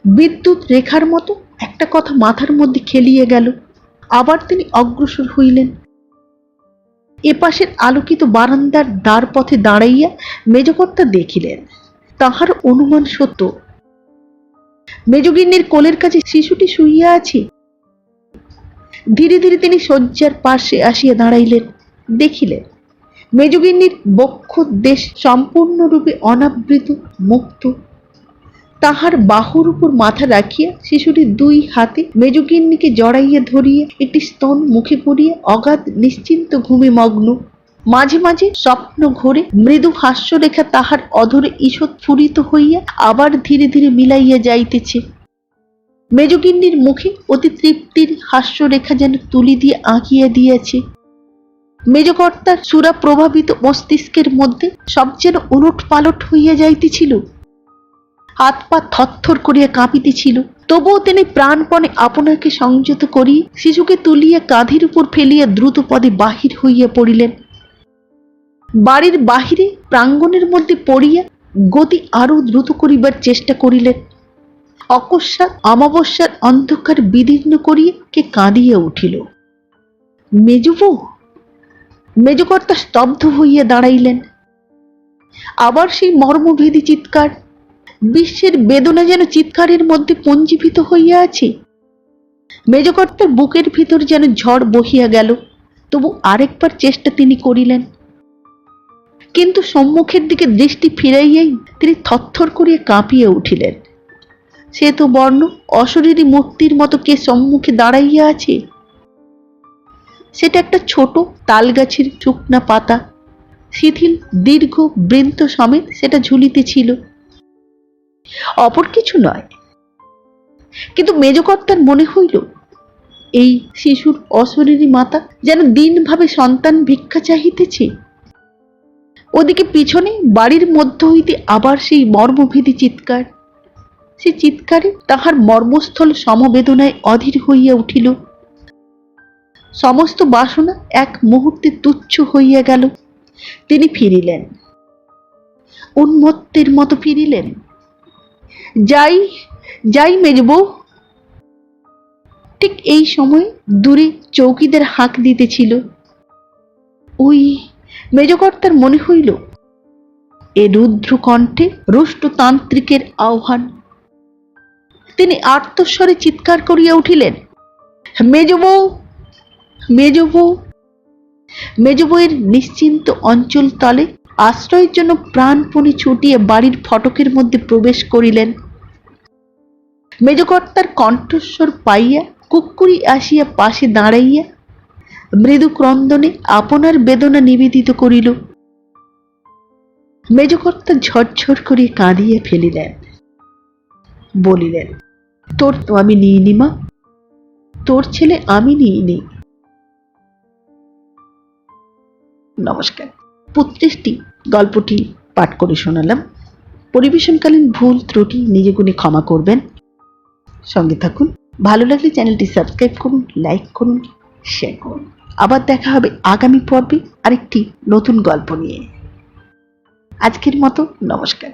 বিদ্যুৎ রেখার মতো একটা কথা মাথার মধ্যে খেলিয়ে গেল। আবার তিনি অগ্রসর হইলেন। এপাশের আলোকিত বারান্দার দ্বার পথে দাঁড়াইয়া মেজকর্তা দেখিলেন তাহার অনুমান সত্য। মেজগিন্নির কোলের কাছে শিশুটি শুইয়া আছে। ধীরে ধীরে তিনি শয্যার পাশে আসিয়া দাঁড়াইলেন। দেখিলেন মেজগিন্নির বক্ষ দেশ সম্পূর্ণরূপে অনাবৃত, মুক্ত। তাহার বাহুর উপর মাথা রাখিয়া শিশুটি দুই হাতে মেজগিন্নিকে জড়াইয়া ধরিয়া একটি স্তন মুখে করিয়া অগাধ নিশ্চিন্ত ঘুমে মগ্ন। মাঝে মাঝে স্বপ্ন ঘোরে মৃদু হাস্যরেখা তাহার অধরে ঈষৎ ফুরিত হইয়া আবার ধীরে ধীরে মিলাইয়া যাইতেছে। মেজগিন্নির মুখে অতি তৃপ্তির হাস্যরেখা যেন তুলি দিয়ে আঁকিয়া দিয়াছে। মেজকর্তার সুরা প্রভাবিত মস্তিষ্কের মধ্যে সব যেন উলট পালট হইয়া যাইতেছিল। হাত পা থরথর করিয়া কাঁপিতেছিল। তবুও তিনি প্রাণপণে আপনাকে সংযত করিয়া শিশুকে তুলিয়া কাঁধের উপর ফেলিয়া দ্রুত পদে বাহির হইয়া পড়িলেন। বাড়ির বাহিরে প্রাঙ্গণের মধ্যে পড়িয়া গতি আরো দ্রুত করিবার চেষ্টা করিলেন। অকস্মাৎ অমাবস্যার অন্ধকার বিদীর্ণ করিয়া কে কাঁদিয়া উঠিল। মেজবউ! মেজকর্তা স্তব্ধ হইয়া দাঁড়াইলেন। আবার সেই মর্মভেদী চিৎকার। বিশ্বের বেদনা যেন চিৎকারের মধ্যে পঞ্জীভূত হইয়া আছে। মেজকর্তার বুকের ভিতর যেন ঝড় বহিয়া গেল। তবু আরেকবার চেষ্টা তিনি করিলেন, কিন্তু সম্মুখের দিকে দৃষ্টি ফিরাইয়াই তিনি থরথর করিয়া কাঁপিয়া উঠিলেন। সে তো বর্ণ অশরীরী মূর্তির মতো কে সম্মুখে দাঁড়াইয়া আছে। সেটা একটা ছোট তালগাছের শুকনা পাতা, শিথিল দীর্ঘ বৃন্ত সমেত সেটা ঝুলিতেছিল, অপর কিছু নয়। কিন্তু মেজকর্তার মনে হইল এই শিশুর অশরীরী মাতা যেন দিনভাবে সন্তান ভিক্ষা চাহিতেছে। ওদিকে পিছনে বাড়ির মধ্য হইতে আবার সেই মর্মভেদী চিৎকার। সে চিৎকারে তাহার মর্মস্থল সমবেদনায় অধীর হইয়া উঠিল। সমস্ত বাসনা এক মুহূর্তে তুচ্ছ হইয়া গেল। তিনি ফিরিলেন, উন্মত্তের মতো ফিরিলেন। যাই যাই মেজবউ। ঠিক এই সময় দূরে চৌকিদার হাঁক দিতেছিল। ওই মেজকর্তার মনে হইল এ রুদ্র কণ্ঠে রুষ্টতান্ত্রিকের আহ্বান। তিনি আর্তস্বরে চিৎকার করিয়া উঠিলেন, মেজবউ, মেজবউ। মেজবউয়ের নিশ্চিন্ত অঞ্চল তলে আশ্রয়ের জন্য প্রাণপণে ছুটিয়ে বাড়ির ফটকের মধ্যে প্রবেশ করিলেন। মেজকর্তার কণ্ঠস্বর পাইয়া কুক্কুরি আসিয়া পাশে দাঁড়াইয়া মৃদু ক্রন্দনে আপনার বেদনা নিবেদিত করিল। মেজকর্তা ঝরঝর করিয়া কাঁদিয়া ফেলিলেন, বলিলেন, তোর তো আমি নিইনি মা, তোর ছেলে আমি নিইনি। নমস্কার। ৩৫টি গল্পটি পাঠ করে শোনালাম। পরিবেশনকালীন ভুল ত্রুটি নিজে গুণে ক্ষমা করবেন। সঙ্গে থাকুন। ভালো লাগলে চ্যানেলটি সাবস্ক্রাইব করুন, লাইক করুন, শেয়ার করুন। আবার দেখা হবে আগামী পর্বে আরেকটি নতুন গল্প নিয়ে। আজকের মতো নমস্কার।